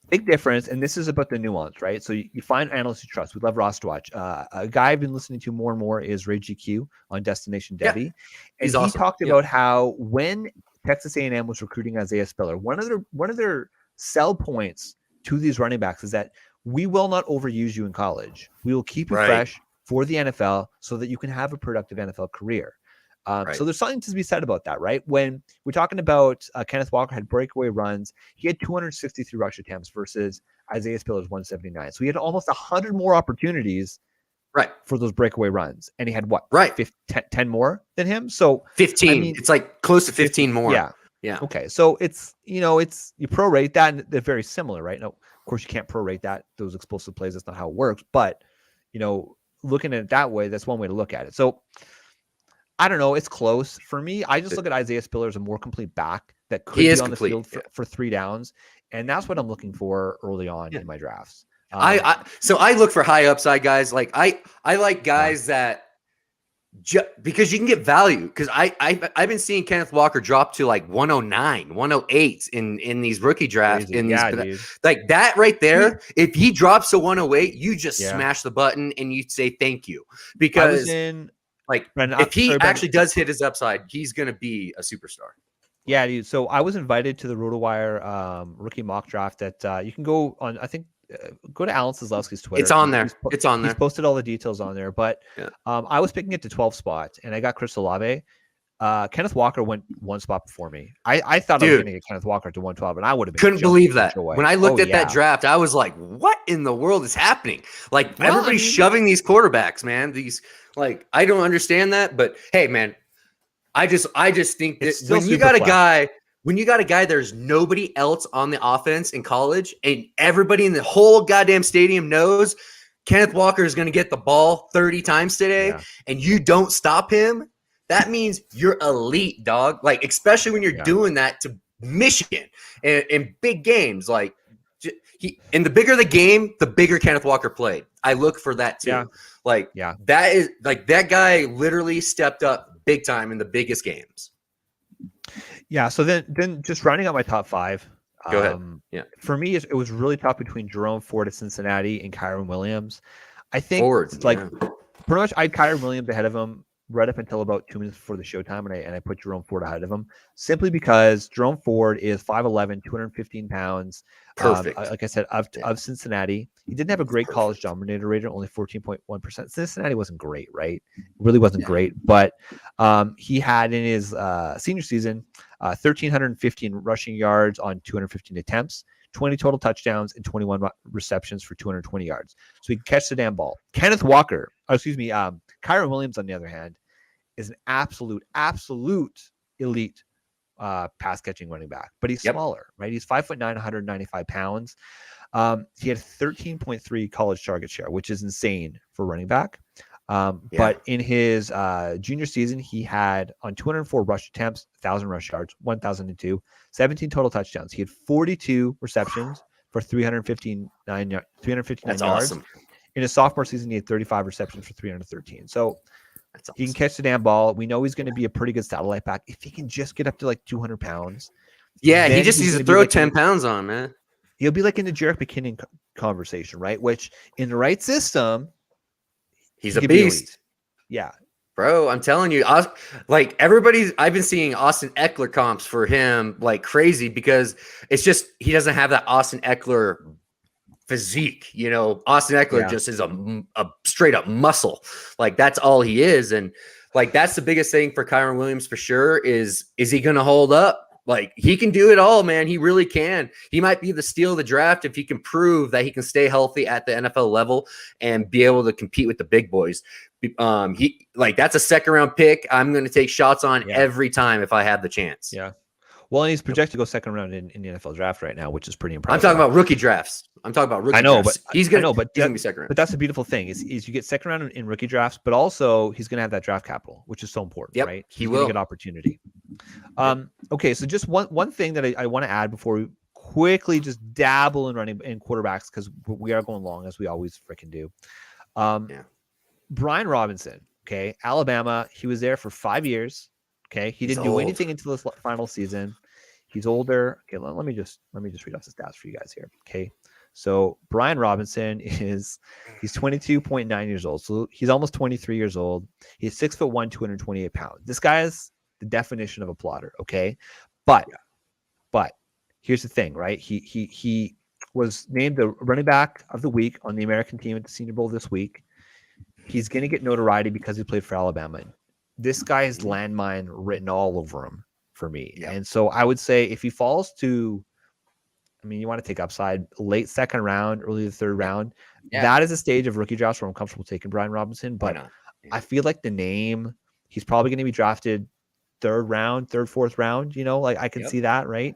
big difference, and this is about the nuance, right? So you find analysts you trust. We love Ross to watch. A guy I've been listening to more and more is Ray GQ on Destination Debbie. And he's he talked about how when Texas A&M was recruiting Isaiah Spiller, one of their sell points to these running backs is that we will not overuse you in college. We will keep you fresh for the NFL so that you can have a productive NFL career. So there's something to be said about that, right? When we're talking about Kenneth Walker had breakaway runs, he had 263 rush attempts versus Isaiah Spiller's 179. So he had almost 100 more opportunities for those breakaway runs. And he had 10 more than him? So 15. It's close to 15 more. Yeah. Okay. So it's, you prorate that and they're very similar, right? Now, of course, you can't prorate those explosive plays. That's not how it works. But, looking at it that way, that's one way to look at it. So I don't know. It's close for me. I just look at Isaiah Spiller as a more complete back that could be on the field for 3 downs. And that's what I'm looking for early on in my drafts. So I look for high upside guys. I like guys that because you can get value because I've been seeing Kenneth Walker drop to 109, 108 in these rookie drafts. That right there, if he drops to 108, you just smash the button and you say thank you because if he actually does hit his upside, he's going to be a superstar. Yeah, dude. So I was invited to the RotoWire rookie mock draft that you can go on. I think go to Alan Seslowski's Twitter. It's on there. He's posted all the details on there. But I was picking it to 12 spots, and I got Chris Olave. Kenneth Walker went 1 spot before me. I thought I was going to get Kenneth Walker to 112, and I would have been. Couldn't believe that. When I looked at that draft, I was like, "What in the world is happening?" Everybody's shoving these quarterbacks, man. These I don't understand that, but hey, man, I just think that It's still when you super got a flex. guy, there's nobody else on the offense in college, and everybody in the whole goddamn stadium knows Kenneth Walker is going to get the ball 30 times today, Yeah. and you don't stop him. That means you're elite, dog. Like, especially when you're doing that to Michigan in big games. Like, and the bigger the game, the bigger Kenneth Walker played. I look for that too. That is like that guy literally stepped up big time in the biggest games. Yeah. So then just rounding out my top 5. Go ahead. Yeah. For me, it was really tough between Jerome Ford at Cincinnati and Kyra Williams. I think pretty much I had Kyra Williams ahead of him right up until about 2 minutes before the showtime, and I put Jerome Ford ahead of him simply because Jerome Ford is 5'11", 215 pounds. Perfect. Like I said, of Cincinnati. He didn't have a great college Dominator Rating, only 14.1%. Cincinnati wasn't great, right? It really wasn't great, but he had in his senior season 1,315 rushing yards on 215 attempts, 20 total touchdowns, and 21 receptions for 220 yards. So he can catch the damn ball. Kenneth Walker, Kyra Williams, on the other hand, is an absolute elite pass catching running back, but he's smaller, right? He's 5'9", 195 pounds. He had 13.3 college target share, which is insane for running back. But in his junior season, he had on 204 rush attempts, 1,000 rush yards, 1,002, 17 total touchdowns. He had 42 receptions for 359 yards. That's awesome. In his sophomore season, he had 35 receptions for 313. So awesome. He can catch the damn ball. We know he's going to be a pretty good satellite back. If he can just get up to like 200 pounds. Yeah, he just needs to throw 10 pounds on, man. He'll be like in the Jerick McKinnon conversation, right? Which in the right system, he's a beast. Yeah. Bro, I'm telling you, I've been seeing Austin Eckler comps for him like crazy because it's just he doesn't have that Austin Eckler physique. Austin Eckler just is a straight up muscle. Like that's all he is. And like that's the biggest thing for Kyra Williams for sure is he going to hold up? Like he can do it all, man. He really can. He might be the steal of the draft if he can prove that he can stay healthy at the NFL level and be able to compete with the big boys. That's a second round pick. I'm going to take shots on every time if I have the chance. Yeah. Well, and he's projected to go second round in the NFL draft right now, which is pretty impressive. I'm talking about rookie drafts. I know, but he's going to be second round. But that's the beautiful thing is you get second round in rookie drafts, but also he's going to have that draft capital, which is so important, right? He will get opportunity. Okay, so just one thing that I want to add before we quickly just dabble in running in quarterbacks because we are going long as we always freaking do. Brian Robinson, okay, Alabama. He was there for 5 years. Okay, he didn't do anything until his final season. He's older. Okay, let me just read off the stats for you guys here. Okay, so Brian Robinson he's 22.9 years old. So he's almost 23 years old. He's 6'1", 228 pounds. This guy is the definition of a plotter. Okay, but here's the thing, right? He was named the running back of the week on the American team at the Senior Bowl this week. He's going to get notoriety because he played for Alabama. This guy has landmine written all over him for me. Yeah. And so I would say if he falls to, you want to take upside, late second round, early the third round, that is a stage of rookie drafts where I'm comfortable taking Brian Robinson. But I feel like the name, he's probably going to be drafted third, fourth round, I can see that, right?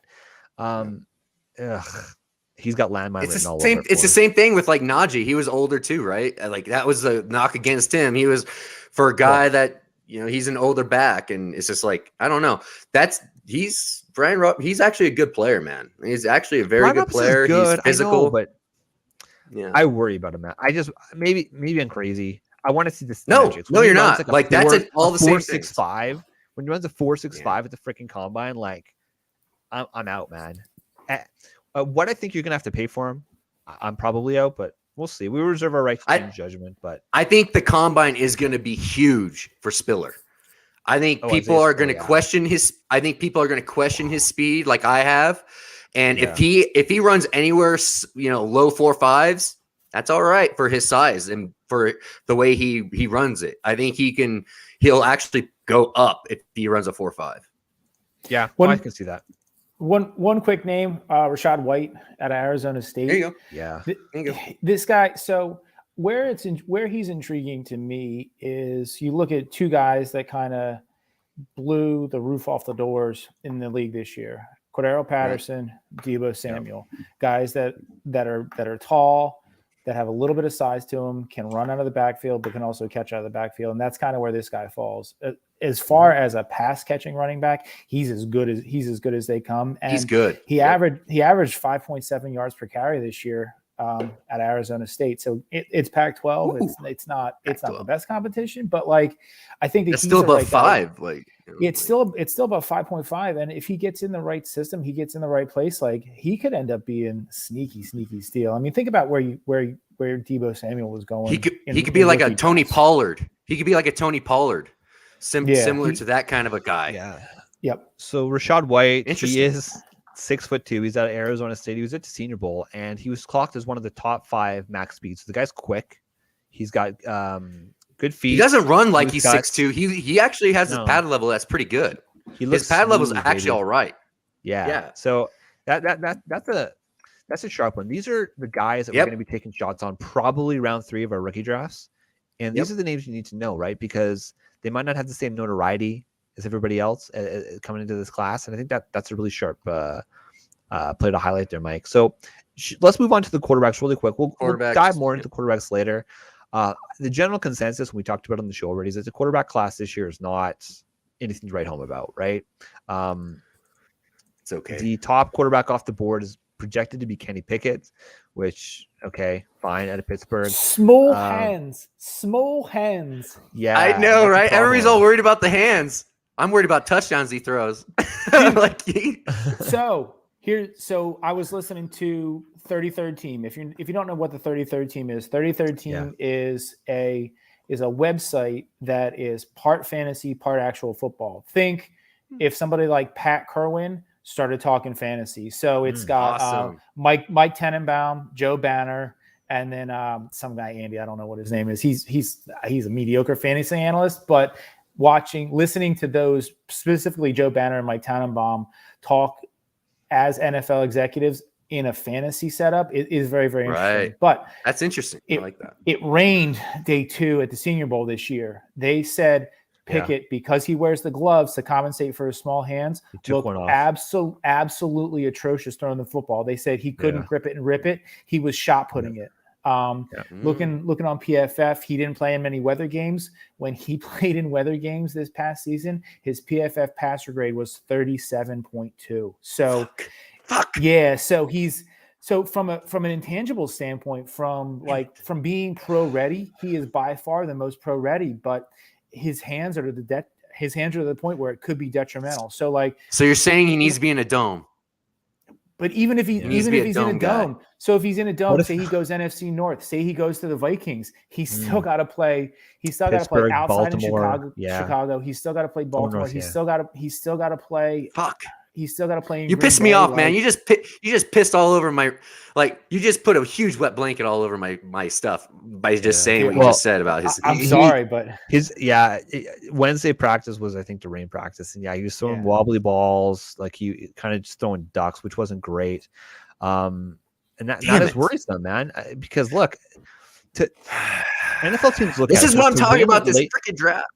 He's got landmine written all over it. It's the same thing with like Najee. He was older too, right? Like that was a knock against him. He was for a guy that, he's an older back, and it's just like, I don't know. He's actually a good player, man. He's actually a very good player. He's physical, but I worry about him, man. I just maybe I'm crazy. I want to see this. No, you're not. Like that's all the same 4.65. When he runs a 4.65 at the freaking combine, like I'm out, man. What I think you're gonna have to pay for him, I'm probably out, but we'll see. We reserve our right to change judgment, but I think the combine is going to be huge for Spiller. I think people are going to question his. I think people are going to question his speed, like I have. And if he runs anywhere, low 4.5s, that's all right for his size and for the way he runs it. I think he'll actually go up if he runs a 4.5. Yeah, I can see that. One quick name, Rashad White out of Arizona State. There you go. Yeah. This guy, so where he's intriguing to me is you look at two guys that kind of blew the roof off the doors in the league this year. Cordero Patterson, Deebo Samuel, guys that are tall, that have a little bit of size to them, can run out of the backfield, but can also catch out of the backfield. And that's kind of where this guy falls. As far as a pass catching running back, he's as good as they come. And he's good. He averaged 5.7 yards per carry this year at Arizona State. So it's Pac-12. It's not the best competition, but like I think it's still above 5. It's still about 5.5. And if he gets in the right system, he gets in the right place, like he could end up being sneaky steal. I mean, think about where Deebo Samuel was going. He could be like a Tony Pollard. He could be like a Tony Pollard. Similar to that kind of a guy. Yeah. Yep. So Rashad White, he is 6'2". He's out of Arizona State. He was at the Senior Bowl, and he was clocked as one of the top 5 max speeds. So the guy's quick. He's got good feet. He doesn't run like he's 6'2". He actually has his pad level that's pretty good. His pad level is actually all right. Yeah. So that's a sharp one. These are the guys that we're going to be taking shots on probably round 3 of our rookie drafts. And these are the names you need to know, right? Because they might not have the same notoriety as everybody else coming into this class. And I think that's a really sharp play to highlight there, Mike. So let's move on to the quarterbacks really quick. We'll dive more into the quarterbacks later. The general consensus we talked about on the show already is that the quarterback class this year is not anything to write home about, right? It's okay. The top quarterback off the board is projected to be Kenny Pickett, which, okay, fine, out of Pittsburgh. Small hands. Yeah. I know, right? Everybody's all worried about the hands. I'm worried about touchdowns he throws. So I was listening to 33rd Team. If you don't know what the 33rd Team is, 33rd Team is a website that is part fantasy, part actual football. Think if somebody like Pat Kerwin started talking fantasy. So it's got awesome. Mike Tenenbaum, Joe Banner, and then some guy, Andy, I don't know what his name is. He's a mediocre fantasy analyst, but listening to those, specifically Joe Banner and Mike Tannenbaum, talk as NFL executives in a fantasy setup, it is very, very interesting. Right. But that's interesting. I like that. It rained day 2 at the Senior Bowl this year. They said Pickett, because he wears the gloves to compensate for his small hands, looked absolutely atrocious throwing the football. They said he couldn't grip it and rip it. He was shot putting it. Looking on PFF, he didn't play in many weather games. When he played in weather games this past season, his PFF passer grade was 37.2. So, so from an intangible standpoint, from being pro ready, he is by far the most pro ready. But his hands are to the point where it could be detrimental. So you're saying he needs to be in a dome. But even if he's in a dome, so if he's in a dome, say he goes NFC North, say he goes to the Vikings, he's still got to play. He's still got to play outside Baltimore, in Chicago. He's still got to play Baltimore. He's still got to play. He's still got to play. You pissed me off, man. You just pissed all over my, you just put a huge wet blanket all over my stuff by just saying what you just said about his. I'm sorry, but Wednesday practice was, I think, the rain practice, and he was throwing wobbly balls, he kind of just throwing ducks, which wasn't great. And that is worrisome, man, because look, NFL teams look. This is what I'm talking about. This freaking draft.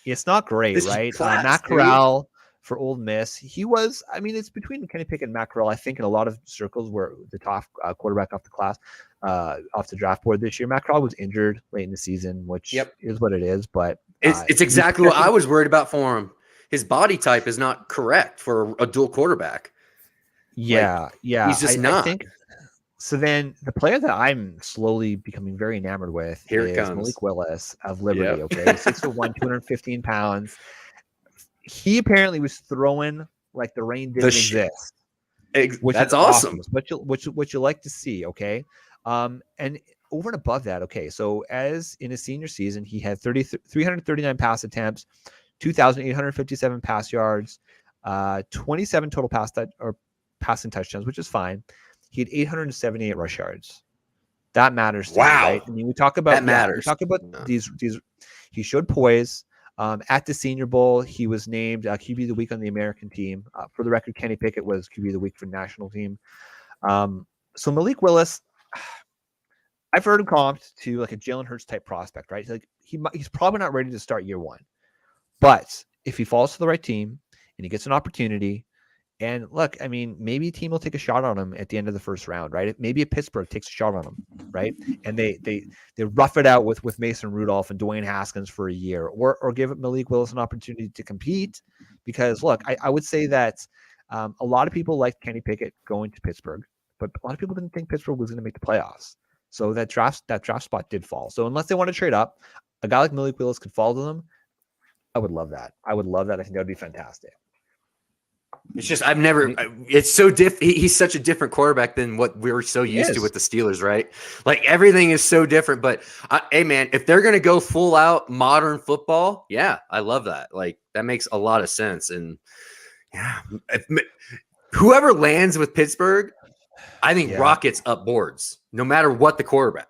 It's not great, right? Matt Corral. For Ole Miss, he was. I mean, it's between Kenny Pickett and Matt Corral. I think in a lot of circles were the top quarterback off the class, off the draft board this year. Matt Corral was injured late in the season, which is what it is. But it's exactly what I was worried about for him. His body type is not correct for a dual quarterback. Yeah. He's just not. I think, so then the player that I'm slowly becoming very enamored with is Malik Willis of Liberty. Okay, 6'1", 215 pounds. He apparently was throwing like the rain didn't exist. That's awesome. What you like to see, okay? And over and above that, okay, so as in his senior season, he had 339 pass attempts, 2,857 pass yards, 27 total passing touchdowns, which is fine. He had 878 rush yards. That matters to me, right? I mean, we talk about that matters. We talk about these. He showed poise. At the Senior Bowl, he was named QB of the Week on the American team. For the record, Kenny Pickett was QB of the Week for the national team. So Malik Willis, I've heard him comped to like a Jalen Hurts type prospect, right? He's probably not ready to start year 1, but if he falls to the right team and he gets an opportunity, and look, I mean, maybe a team will take a shot on him at the end of the first round, right? Maybe a Pittsburgh takes a shot on him, right? And they rough it out with Mason Rudolph and Dwayne Haskins for a year, or give Malik Willis an opportunity to compete. Because look, I would say that a lot of people liked Kenny Pickett going to Pittsburgh, but a lot of people didn't think Pittsburgh was going to make the playoffs. So that draft spot did fall. So unless they want to trade up, a guy like Malik Willis could fall to them. I would love that. I think that would be fantastic. It's just it's so he's such a different quarterback than what we were so used to with the Steelers, right? Like everything is so different. But hey, man, if they're gonna go full out modern football, yeah, I love that. Like that makes a lot of sense. And yeah, whoever lands with Pittsburgh, I think rockets up boards, no matter what the quarterback.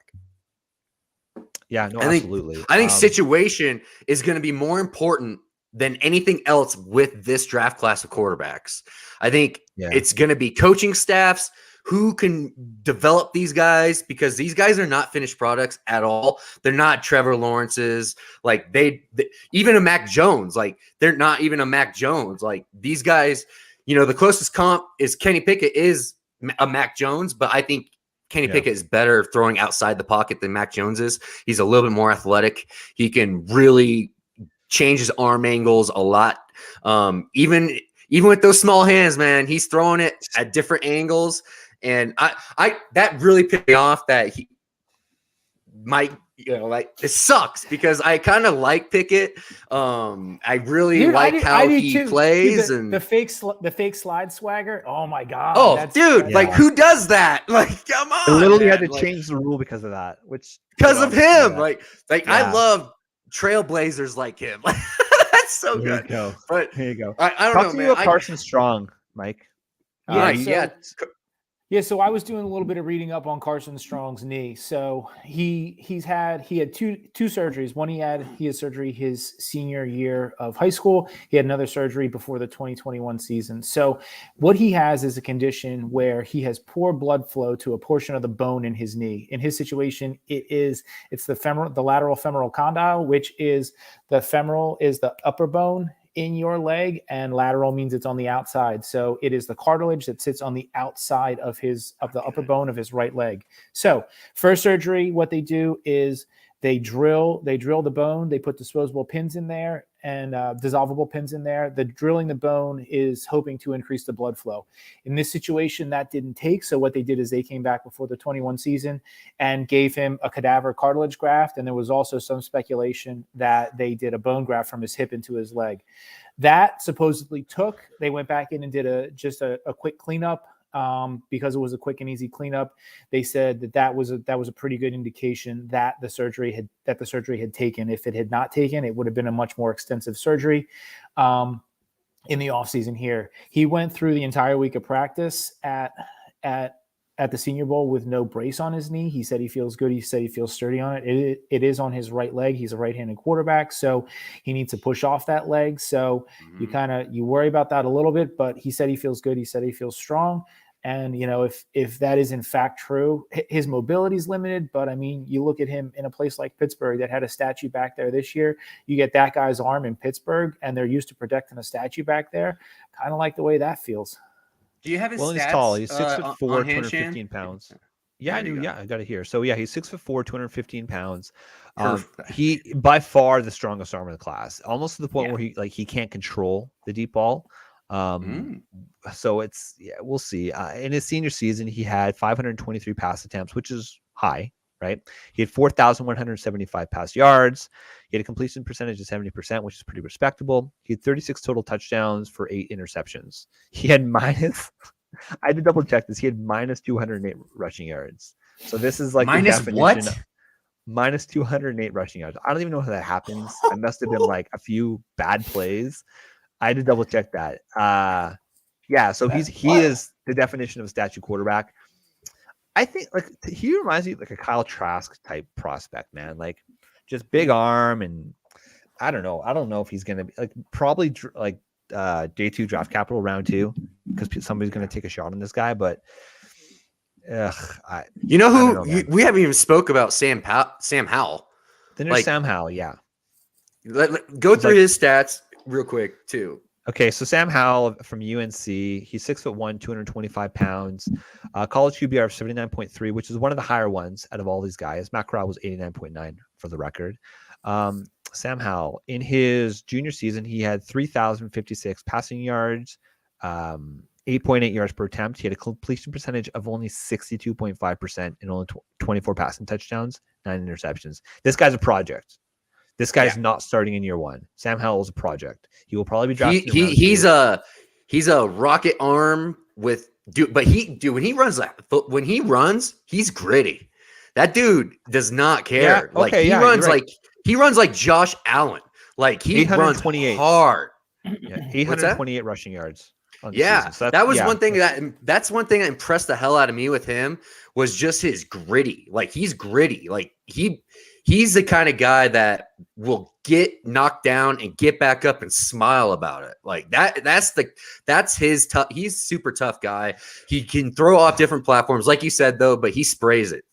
Yeah, no, absolutely. I think situation is going to be more important than anything else with this draft class of quarterbacks. I think it's going to be coaching staffs who can develop these guys, because these guys are not finished products at all. They're not Trevor Lawrence's. Like they even a Mac Jones, like they're not even a Mac Jones. Like these guys, you know, the closest comp is Kenny Pickett is a Mac Jones, but I think Kenny Pickett is better throwing outside the pocket than Mac Jones is. He's a little bit more athletic. He can really change his arm angles a lot. Even with those small hands, man, he's throwing it at different angles. And I that really pissed me off that he might, you know, like it sucks because I kind of like Pickett. I really like how he plays. Dude, and the fake slide swagger. Oh my God. Oh, dude, like who does that? Like, come on. I literally had to change the rule because of that, because of him. Like I love trailblazers like him. That's so good. But here you go. I don't Talk know, to man. me about Carson Strong, Mike. So I was doing a little bit of reading up on Carson Strong's knee. So he had two surgeries. One, he had surgery his senior year of high school. He had another surgery before the 2021 season. So what he has is a condition where he has poor blood flow to a portion of the bone in his knee. In his situation, it's the lateral femoral condyle, which is the femoral is the upper bone in your leg, and lateral means it's on the outside. So it is the cartilage that sits on the outside of the upper bone of his right leg. So first surgery, what they do is they drill the bone. They put disposable pins in there and dissolvable pins in there. The drilling the bone is hoping to increase the blood flow. In this situation, that didn't take. So what they did is they came back before the 21 season and gave him a cadaver cartilage graft. And there was also some speculation that they did a bone graft from his hip into his leg. That supposedly took. They went back in and did a quick cleanup. Because it was a quick and easy cleanup, they said that was a pretty good indication that the surgery had taken. If it had not taken, it would have been a much more extensive surgery. In the offseason here, he went through the entire week of practice at the Senior Bowl with no brace on his knee. He said he feels good. He said he feels sturdy on it. It is on his right leg. He's a right-handed quarterback, so he needs to push off that leg. So you worry about that a little bit, but he said he feels good. He said he feels strong. And, you know, if that is in fact true, his mobility is limited. But, I mean, you look at him in a place like Pittsburgh that had a statue back there this year. You get that guy's arm in Pittsburgh, and they're used to protecting a statue back there. Kind of like the way that feels. Do you have his stats? He's tall. He's 6'4", 215 pounds. Yeah, I do. Yeah, I got it here. So, yeah, he's 6'4", 215 pounds. He, by far, the strongest arm in the class. Almost to the point where he can't control the deep ball. So we'll see. In his senior season, he had 523 pass attempts, which is high, right? He had 4,175 pass yards. He had a completion percentage of 70%, which is pretty respectable. He had 36 total touchdowns for 8 interceptions. He had I had to double check this. He had minus 208 rushing yards. So this is like minus the definition what? Minus 208 rushing yards. I don't even know how that happens. It must have been like a few bad plays. I had to double check that. So he is the definition of a statue quarterback. I think he reminds me of like a Kyle Trask type prospect, man. Like just big arm, and I don't know. I don't know if he's gonna be probably like day 2 draft capital round 2 because somebody's gonna take a shot on this guy. But we haven't even spoke about Sam Howell. Then there's Sam Howell. Yeah, go through his stats. real quick too. Okay, so Sam Howell from UNC, he's 6'1", 225 pounds, college QBR of 79.3, which is one of the higher ones out of all these guys. Matt Corral was 89.9 for the record. Sam Howell, in his junior season, he had 3,056 passing yards, 8.8 yards per attempt. He had a completion percentage of only 62.5% and only 24 passing touchdowns, 9 interceptions. This guy's a project. This guy's not starting in year one. Sam Howell is a project. He will probably be drafted. He's a rocket arm with dude, but when he runs, he's gritty. That dude does not care. He runs like Josh Allen. Like he runs hard. Yeah, 828 rushing yards. Yeah, so that was one thing that's one thing that impressed the hell out of me with him was just his gritty. Like he's gritty. Like he's the kind of guy that will get knocked down and get back up and smile about it. Like that's his tough. He's super tough guy. He can throw off different platforms, like you said though, but he sprays it.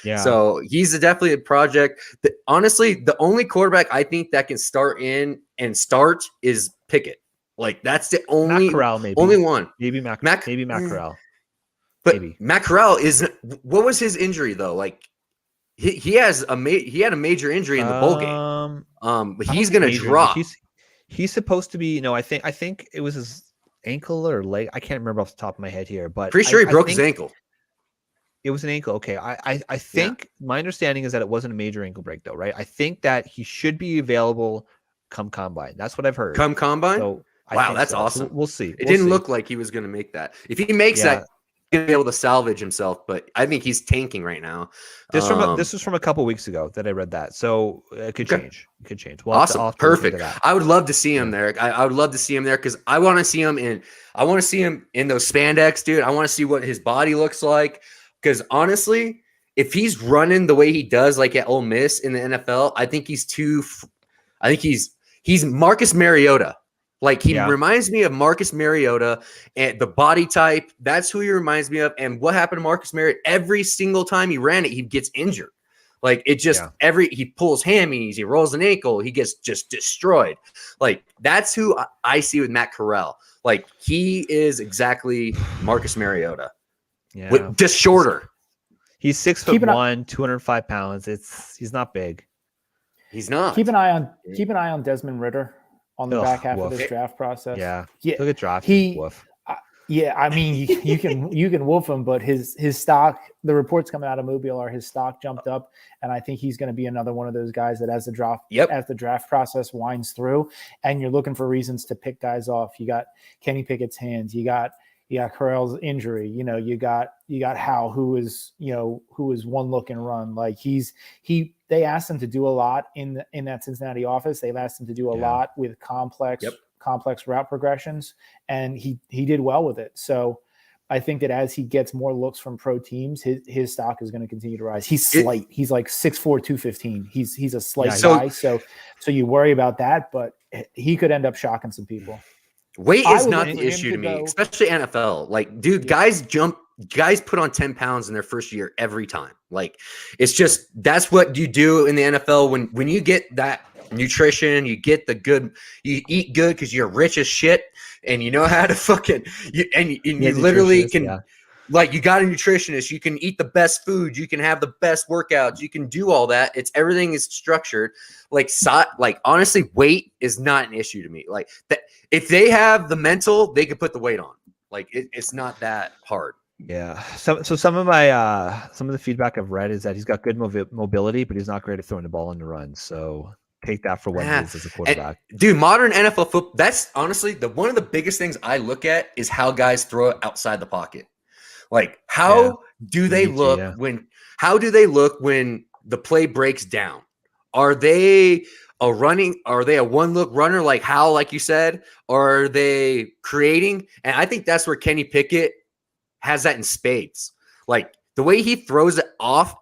Yeah. So he's definitely a project. Honestly, the only quarterback I think that can start is Pickett. Like that's the only one. Maybe Matt Corral. But Matt Corral what was his injury though? Like he had a major injury in the bowl game. But he's gonna drop. He's supposed to be. I think it was his ankle or leg. I can't remember off the top of my head here, but pretty sure he broke his ankle. It was an ankle. Okay. I think my understanding is that it wasn't a major ankle break though, right? I think that he should be available come combine. That's what I've heard. Come combine? So wow, that's awesome. So we'll see. It didn't look like he was going to make that. If he makes that, he's going to be able to salvage himself, but I think he's tanking right now. This was from a couple weeks ago that I read that. So it could change. It could change. Awesome. Perfect. I would love to see him there. I would love to see him there because I want to see him in those spandex, dude. I want to see what his body looks like. Because honestly, if he's running the way he does, like at Ole Miss in the NFL, I think he's Marcus Mariota. Like he reminds me of Marcus Mariota and the body type. That's who he reminds me of. And what happened to Marcus Mariota? Every single time he ran it, he gets injured. Like it just he pulls hammies, he rolls an ankle, he gets just destroyed. Like that's who I see with Matt Corral. Like he is exactly Marcus Mariota. Yeah, just shorter. He's 6'1", 205 pounds. He's not big. He's not. Keep an eye on Desmond Ridder on the back half of this draft process. Yeah. Look at draft. I mean, you can wolf him, but his stock. The reports coming out of Mobile are his stock jumped up, and I think he's going to be another one of those guys that as the draft process winds through, and you're looking for reasons to pick guys off. You got Kenny Pickett's hands. You got Corral's injury. You got Howell, who is one look and run. Like they asked him to do a lot in that Cincinnati office. They've asked him to do a lot with complex route progressions, and he did well with it. So I think that as he gets more looks from pro teams, his stock is going to continue to rise. He's slight. He's like 6'4", 215. He's a slight guy. So you worry about that, but he could end up shocking some people. Weight is not the issue to me, especially NFL. Like, dude, guys put on 10 pounds in their first year every time. Like, it's just that's what you do in the NFL when you get that nutrition, you get the good, you eat good because you're rich as shit, and you know how to fucking you literally can. Like you got a nutritionist, you can eat the best food, you can have the best workouts, you can do all that. Everything is structured. Like honestly, weight is not an issue to me. Like that, if they have the mental, they could put the weight on. Like it's not that hard. Yeah. So some of the feedback I've read is that he's got good mobility, but he's not great at throwing the ball on the run. So take that for what it is as a quarterback. And, dude, modern NFL football. That's honestly one of the biggest things I look at is how guys throw it outside the pocket. Like how do they look when the play breaks down? Are they a one look runner like Howell, like you said, or are they creating? And I think that's where Kenny Pickett has that in spades. Like the way he throws it off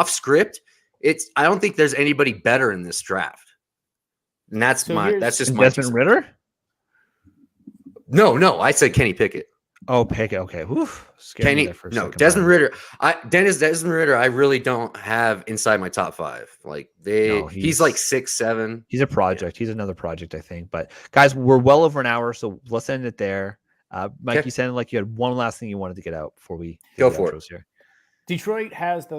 script, I don't think there's anybody better in this draft. And that's just my Desmond Ridder? No, I said Kenny Pickett. Oh, Pickett. Okay. Oof. Scared me there for a second, Desmond Brian. Ritter. Desmond Ritter. I really don't have inside my top 5. Like he's like 6, 7. He's a project. He's another project, I think. But guys, we're well over an hour, so let's end it there. Mike, you sounded like you had one last thing you wanted to get out before we go for it. Here. Detroit has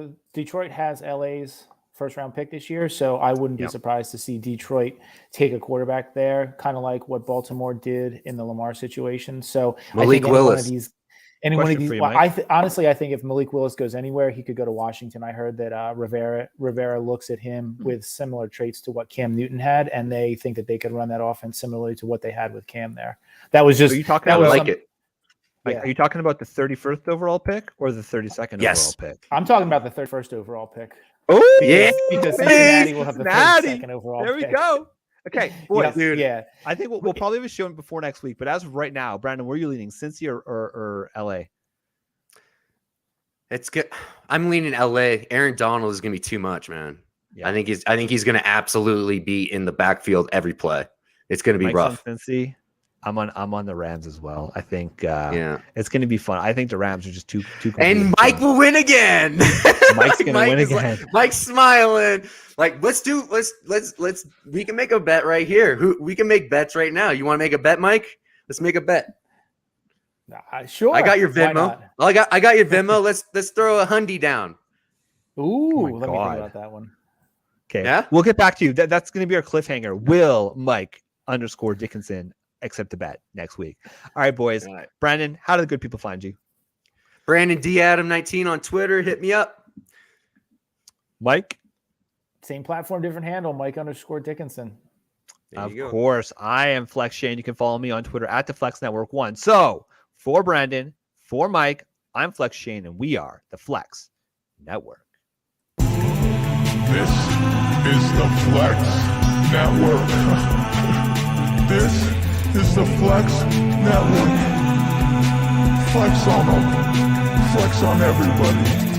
LA's first round pick this year, so I wouldn't be surprised to see Detroit take a quarterback there, kind of like what Baltimore did in the Lamar situation. So Malik Willis. Honestly, I think if Malik Willis goes anywhere, he could go to Washington. I heard that Rivera looks at him with similar traits to what Cam Newton had, and they think that they could run that offense similarly to what they had with Cam there. That was just. Are you talking I about like it. Like, are you talking about the 31st overall pick or the 32nd overall pick? I'm talking about the 31st overall pick. Oh, yeah. Because Cincinnati will have the 32nd overall pick. There we pick. go. Okay, boys. Dude. Yeah. I think we'll probably have a show before next week. But as of right now, Brandon, where are you leaning? Cincy or LA? It's good. I'm leaning LA. Aaron Donald is going to be too much, man. Yeah. I think he's going to absolutely be in the backfield every play. It's going to be Mike's rough. On Cincy. I'm on the Rams as well. I think it's going to be fun. I think the Rams are just too. And Mike will win again. Mike's going to win again. Mike's smiling. Like let's we can make a bet right here. We can make bets right now. You want to make a bet, Mike? Let's make a bet. Sure. I got your Venmo. I got your Venmo. Let's throw a hundy down. Ooh, let me think about that one. Okay. Yeah. We'll get back to you. That's going to be our cliffhanger. Will Mike _Dickinson accept a bet next week? All right, boys. All right. Brandon, how do the good people find you? Brandon D. Adam 19 on Twitter. Hit me up. Mike. Same platform, different handle. Mike _Dickinson. Of course, I am Flex Shane. You can follow me on Twitter at the Flex Network 1. So for Brandon, for Mike, I'm Flex Shane, and we are the Flex Network. This is the Flex Network. This is the Flex Network. Flex on them. Flex on everybody.